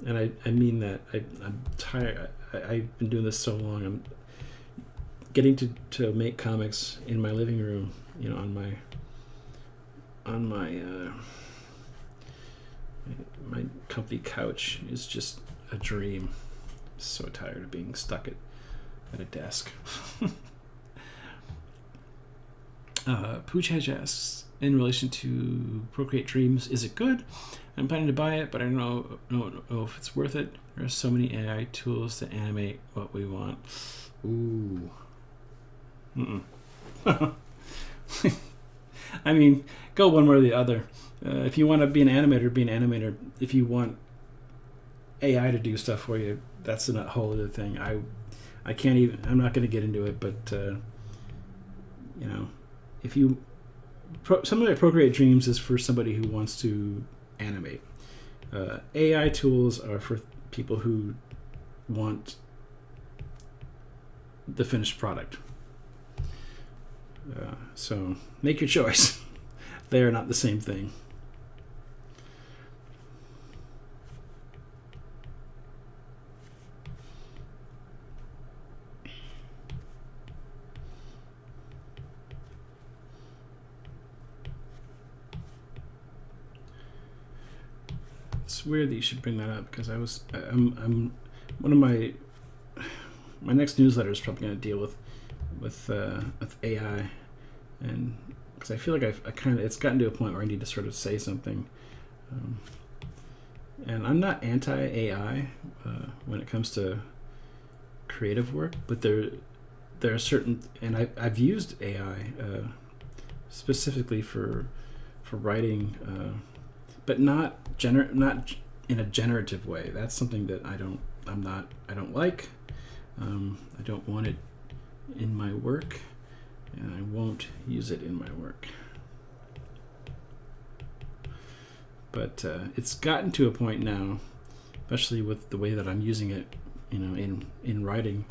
And I mean that. I'm tired. I've been doing this so long. I'm getting to make comics in my living room, on my comfy couch is just a dream. I'm so tired of being stuck at a desk. Pooch Hedge asks, in relation to Procreate Dreams, is it good? I'm planning to buy it, but I don't know if it's worth it. There are so many AI tools to animate what we want. Ooh. I mean, go one way or the other. If you want to be an animator, be an animator. If you want AI to do stuff for you, that's a whole other thing. I can't even. I'm not going to get into it, but if you something like Procreate Dreams is for somebody who wants to animate. AI tools are for people who want the finished product. So make your choice. They are not the same thing. It's weird that you should bring that up because I'm one of my next newsletter is probably going to deal with AI, and because I feel like it's gotten to a point where I need to sort of say something, and I'm not anti-AI when it comes to creative work, but there are certain, and I've used AI specifically for writing, but not in a generative way. That's something that I don't like. I don't want it in my work, and I won't use it in my work. But it's gotten to a point now, especially with the way that I'm using it, in writing,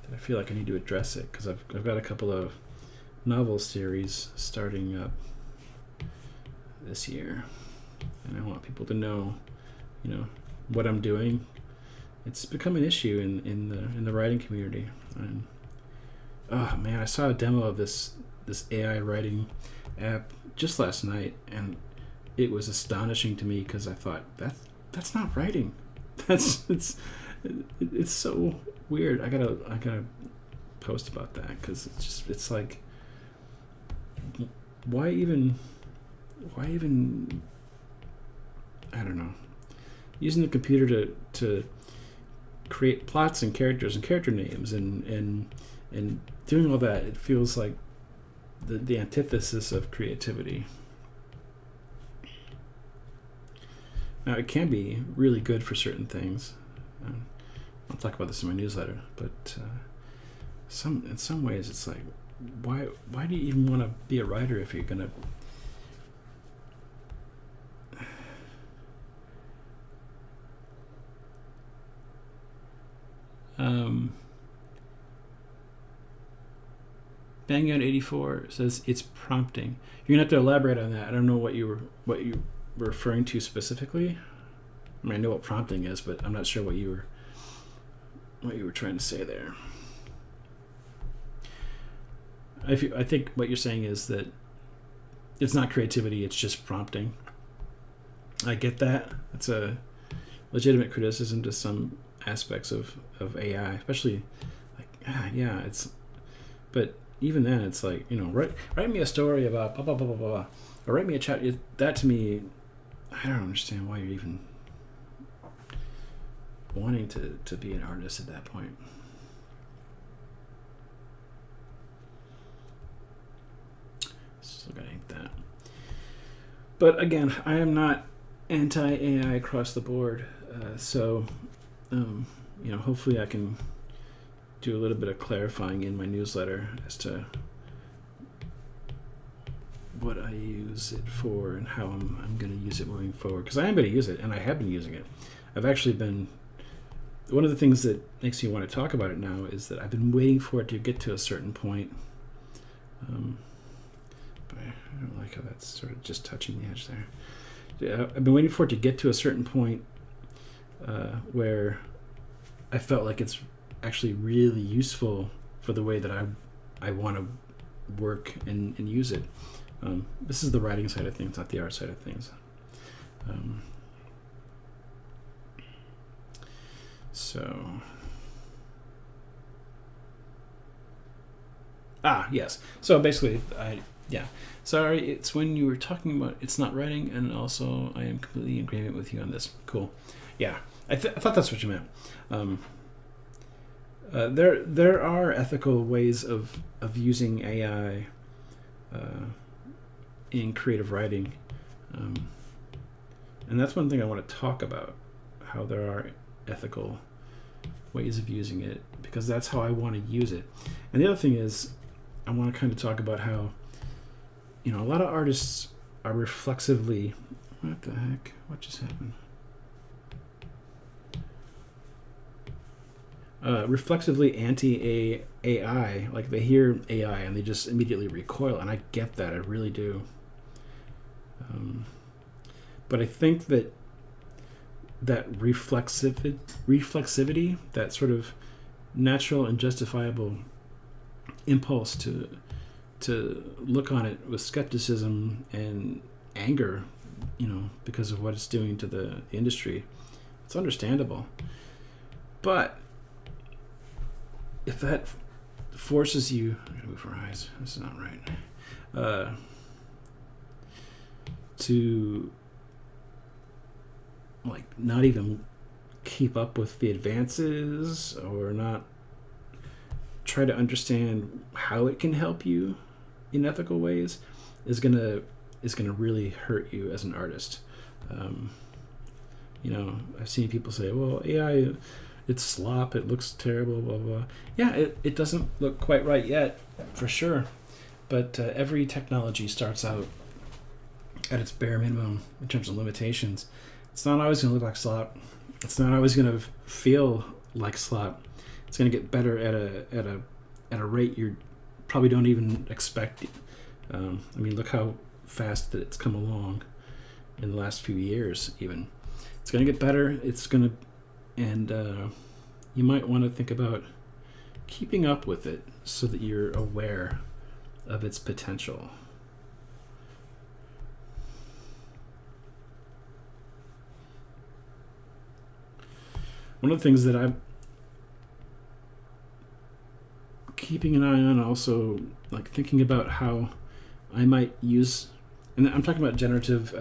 that I feel like I need to address it because I've got a couple of novel series starting up this year, and I want people to know, what I'm doing. It's become an issue in the writing community. And oh man, I saw a demo of this AI writing app just last night, and it was astonishing to me because I thought that's not writing. It's so weird. I gotta post about that because it's like, why even I don't know, using the computer to create plots and characters and character names and doing all that. It feels like the antithesis of creativity. Now it can be really good for certain things. I'll talk about this in my newsletter, but in some ways it's like, why do you even want to be a writer if you're gonna Bang Out 84 says it's prompting. You're gonna have to elaborate on that. I don't know what you were referring to specifically. I mean, I know what prompting is, but I'm not sure what you were trying to say there. I think what you're saying is that it's not creativity; it's just prompting. I get that. It's a legitimate criticism to some aspects of AI, especially but even then it's like, write me a story about blah blah blah blah blah, or write me a chat. That to me, I don't understand why you're even wanting to be an artist at that point. Still gotta ink that. But again, I am not anti-AI across the board, so hopefully I can do a little bit of clarifying in my newsletter as to what I use it for and how I'm going to use it moving forward, because I am going to use it, and I have been using it. I've actually been, one of the things that makes me want to talk about it now is that I've been waiting for it to get to a certain point, but I don't like how that's sort of just touching the edge there. Yeah, I've been waiting for it to get to a certain point where I felt like it's actually really useful for the way that I want to work and use it. This is the writing side of things, not the art side of things. Yes. So basically, Yeah. Sorry, it's when you were talking about it's not writing, and also I am completely in agreement with you on this. Cool. Yeah, I thought that's what you meant. There are ethical ways of using AI in creative writing, and that's one thing I want to talk about. How there are ethical ways of using it, because that's how I want to use it. And the other thing is, I want to kind of talk about how, a lot of artists are reflexively, what the heck? What just happened? Reflexively anti-AI. Like, they hear AI and they just immediately recoil, and I get that. I really do. But I think that reflexivity, that sort of natural and justifiable impulse to look on it with skepticism and anger, because of what it's doing to the industry, it's understandable. But if that forces you, I'm gonna move her eyes. This is not right. To not even keep up with the advances, or not try to understand how it can help you in ethical ways, is gonna really hurt you as an artist. I've seen people say, well, AI, it's slop, it looks terrible, blah blah. Yeah, it doesn't look quite right yet, for sure, but every technology starts out at its bare minimum in terms of limitations. It's not always going to look like slop. It's not always going to feel like slop. It's going to get better at a rate you probably don't even expect. Look how fast that it's come along in the last few years. Even it's going to get better. And you might want to think about keeping up with it so that you're aware of its potential. One of the things that I'm keeping an eye on, also, thinking about how I might use, and I'm talking about generative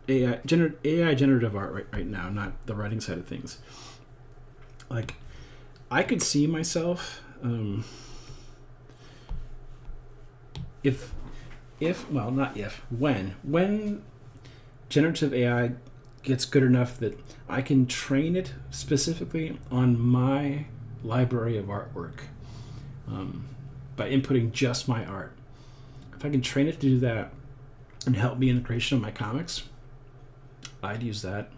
AI generative art right now, not the writing side of things. I could see myself, when generative AI gets good enough that I can train it specifically on my library of artwork, by inputting just my art. If I can train it to do that and help me in the creation of my comics, I'd use that.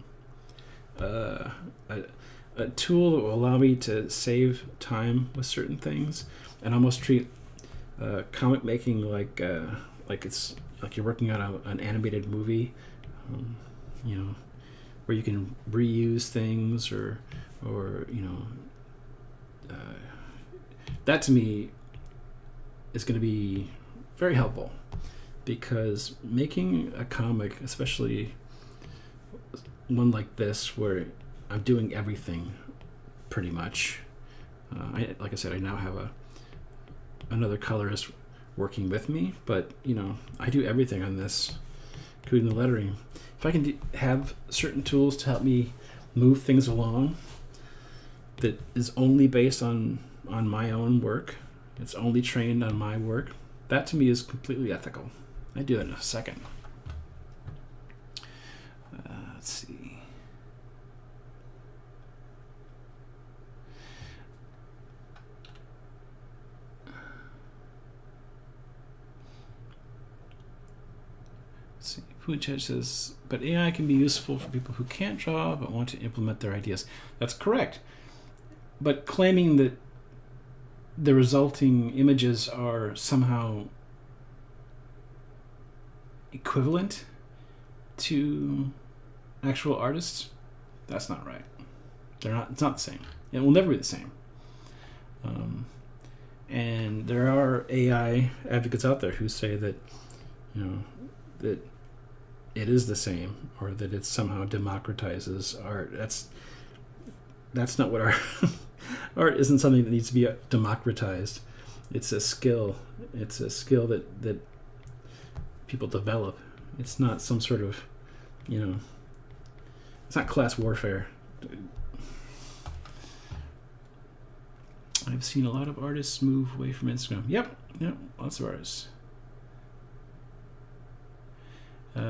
A tool that will allow me to save time with certain things, and almost treat comic making like it's like you're working on an animated movie, where you can reuse things, or that to me is going to be very helpful, because making a comic, especially one like this where I'm doing everything pretty much, like I said, I now have another colorist working with me, but I do everything on this, including the lettering. If I can have certain tools to help me move things along that is only based on my own work, it's only trained on my work, that to me is completely ethical. I do that in a second. Let's see. Poochhead says, but AI can be useful for people who can't draw but want to implement their ideas. That's correct. But claiming that the resulting images are somehow equivalent to actual artists, that's not right. They're not. It's not the same. It will never be the same. And there are AI advocates out there who say that, that it is the same, or that it somehow democratizes art. That's not what art. Art isn't something that needs to be democratized. It's a skill. It's a skill that people develop. It's not some sort of, it's not class warfare. I've seen a lot of artists move away from Instagram. Yep, lots of artists.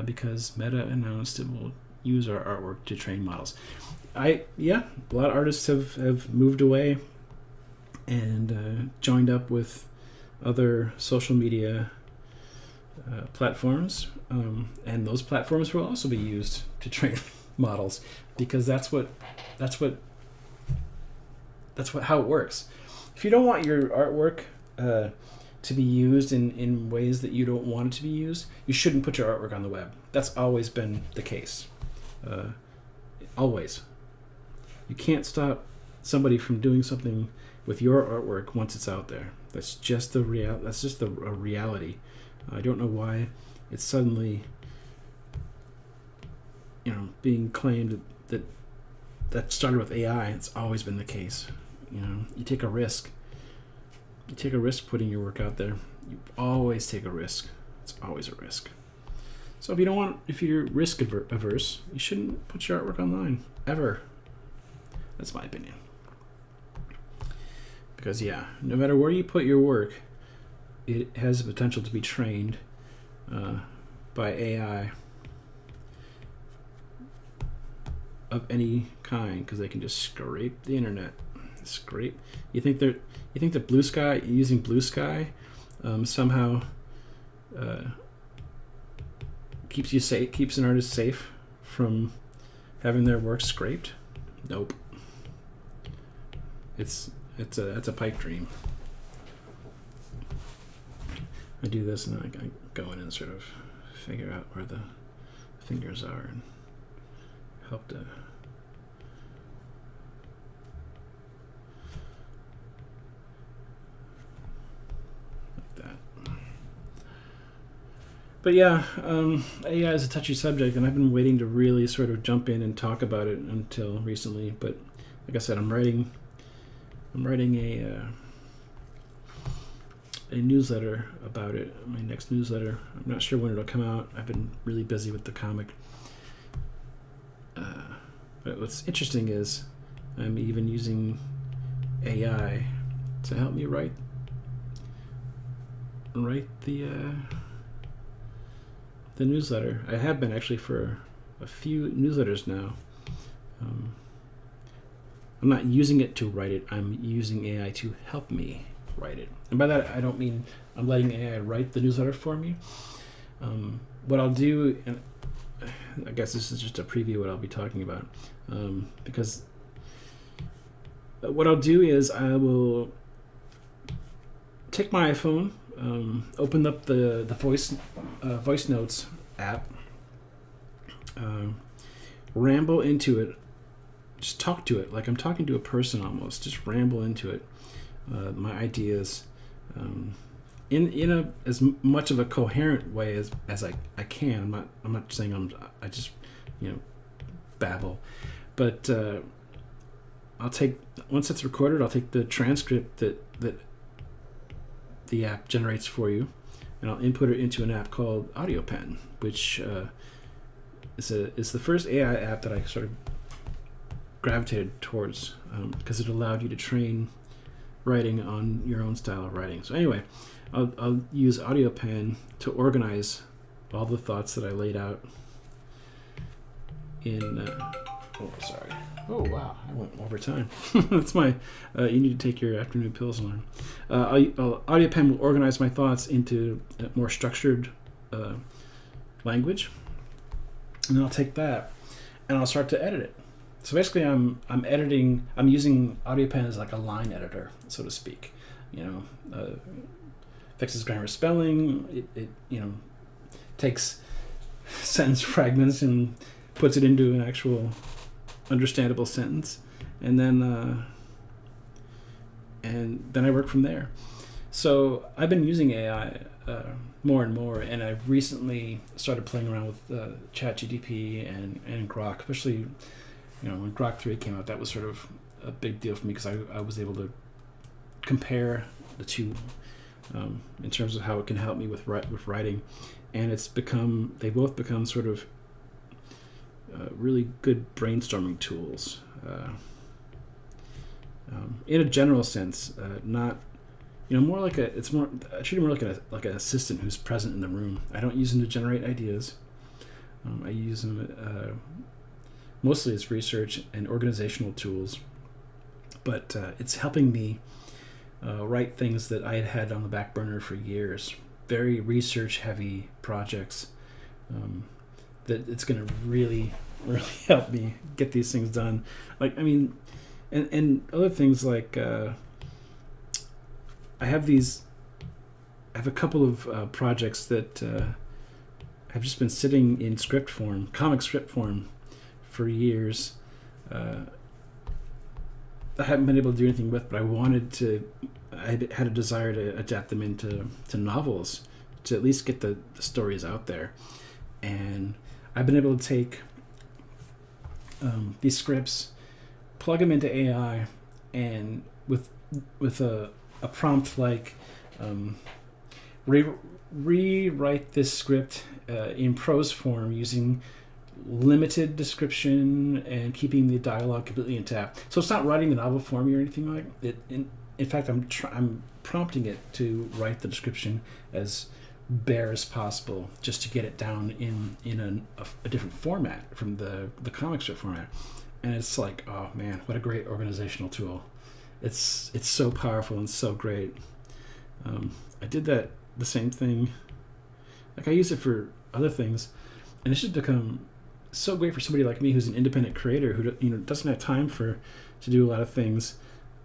Because Meta announced it will use our artwork to train models. A lot of artists have moved away and joined up with other social media platforms, and those platforms will also be used to train models, because that's how it works. If you don't want your artwork to be used in ways that you don't want it to be used, you shouldn't put your artwork on the web. That's always been the case. Always. You can't stop somebody from doing something with your artwork once it's out there. That's just a reality. I don't know why it's suddenly, being claimed that started with AI. It's always been the case. You take a risk. You take a risk putting your work out there. You always take a risk. It's always a risk. So if you're risk averse, you shouldn't put your artwork online ever. That's my opinion. Because no matter where you put your work, it has the potential to be trained by AI of any kind, because they can just scrape the internet. You think that Blue Sky, using Blue Sky, somehow keeps an artist safe from having their work scraped? Nope. That's a pipe dream. I do this and I go in and sort of figure out where the fingers are and help to like that. But AI is a touchy subject, and I've been waiting to really sort of jump in and talk about it until recently. But like I said, I'm writing a newsletter about it, my next newsletter. I'm not sure when it'll come out. I've been really busy with the comic. But what's interesting is I'm even using AI to help me write the newsletter. I have been actually for a few newsletters now. I'm not using it to write it. I'm using AI to help me write it. And by that, I don't mean I'm letting AI write the newsletter for me. What I'll do, and I guess this is just a preview of what I'll be talking about, because what I'll do is I will take my iPhone, open up the voice notes app, ramble into it, just talk to it like I'm talking to a person almost. Just ramble into it, my ideas, in as much of a coherent way as I can. I'm not saying I just babble, but I'll take, once it's recorded, I'll take the transcript that the app generates for you, and I'll input it into an app called AudioPen, which is the first AI app that I sort of gravitated towards, because it allowed you to train writing on your own style of writing. So anyway, I'll use AudioPen to organize all the thoughts that I laid out in. Sorry. Oh wow, I went over time. That's my. You need to take your afternoon pills alarm. AudioPen will organize my thoughts into a more structured language, and then I'll take that and I'll start to edit it. So basically, I'm using AudioPen as like a line editor, so to speak. Fixes grammar, spelling. It takes sentence fragments and puts it into an actual understandable sentence, and then I work from there. So I've been using AI more and more, and I've recently started playing around with ChatGPT and Grok, especially when Grok 3 came out. That was sort of a big deal for me because I was able to compare the two in terms of how it can help me with writing, and they both become sort of really good brainstorming tools. In a general sense, not more like I treat it more like an assistant who's present in the room. I don't use them to generate ideas. I use them mostly as research and organizational tools, but it's helping me write things that I had had on the back burner for years. Very research-heavy projects that it's going to really, really help me get these things done. And other things like I have a couple of projects that have just been sitting in comic script form for years. I haven't been able to do anything with, but I had a desire to adapt them into novels, to at least get the stories out there. And I've been able to take these scripts, plug them into AI, and with a prompt like rewrite this script in prose form using limited description and keeping the dialogue completely intact. So it's not writing the novel for me or anything like it. In fact, I'm prompting it to write the description as bare as possible, just to get it down in a different format from the comic strip format. And it's like, oh man, what a great organizational tool. It's so powerful and so great. I did the same thing. Like I use it for other things, and it's just become so great for somebody like me who's an independent creator who doesn't have time to do a lot of things.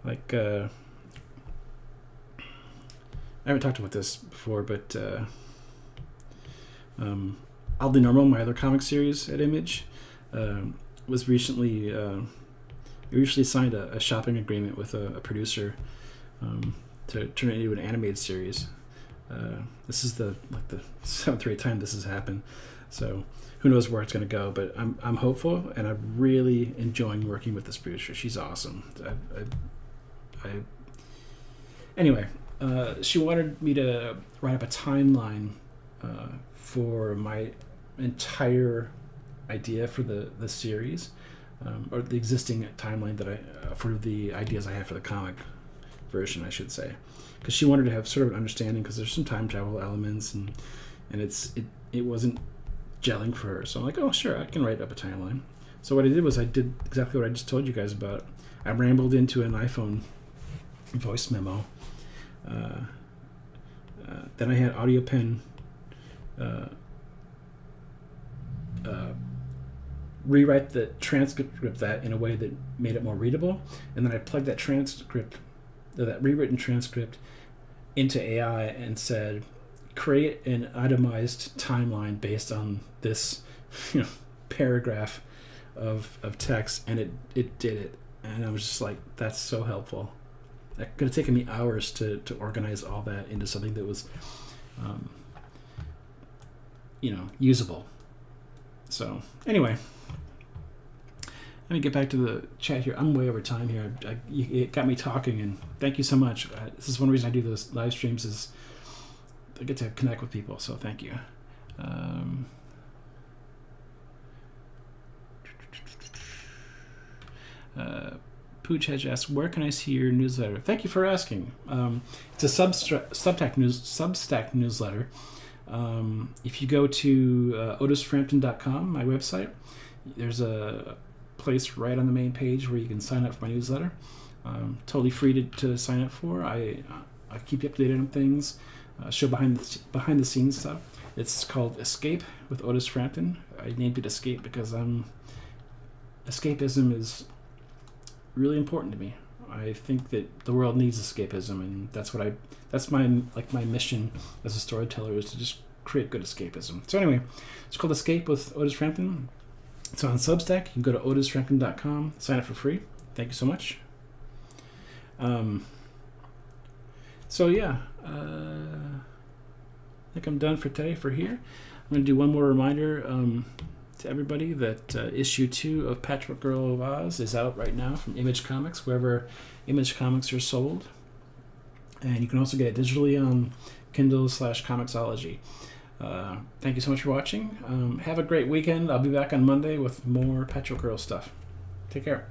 Like I haven't talked about this before, but I'll Be Normal, my other comic series at Image, was recently signed a shopping agreement with a producer to turn it into an animated series. This is the 7th or 8th time this has happened, so who knows where it's going to go. But I'm hopeful, and I'm really enjoying working with this producer. She's awesome. Anyway, she wanted me to write up a timeline for my entire idea for the series, or the existing timeline for the ideas I have for the comic version, I should say, because she wanted to have sort of an understanding, because there's some time travel elements, and it wasn't gelling for her. So I'm like, oh sure, I can write up a timeline. So what I did was I did exactly what I just told you guys about. I rambled into an iPhone voice memo. Then I had AudioPen rewrite the transcript of that in a way that made it more readable, and then I plugged that rewritten transcript into AI and said, create an itemized timeline based on this paragraph of text, and it did it. And I was just like, that's so helpful. It could have taken me hours to organize all that into something that was usable. So anyway, let me get back to the chat here. I'm way over time here. It got me talking, and thank you so much. This is one reason I do those live streams, is I get to connect with people, so thank you. Pooch Hedge asks, where can I see your newsletter? Thank you for asking. It's a Substack newsletter. If you go to otisframpton.com, my website, there's a place right on the main page where you can sign up for my newsletter. Totally free to sign up for. I keep you updated on things, show behind the scenes stuff. It's called Escape with Otis Frampton. I named it Escape because escapism is really important to me. I think that the world needs escapism, and that's my mission as a storyteller, is to just create good escapism. So anyway, it's called Escape with Otis Frampton. It's on Substack. You can go to otisframpton.com, sign up for free. Thank you so much. So yeah, I think I'm done for today for here. I'm going to do one more reminder to everybody that issue 2 of Patchwork Girl of Oz is out right now from Image Comics, wherever Image Comics are sold. And you can also get it digitally on Kindle/Comixology. Thank you so much for watching. Have a great weekend. I'll be back on Monday with more Patchwork Girl stuff. Take care.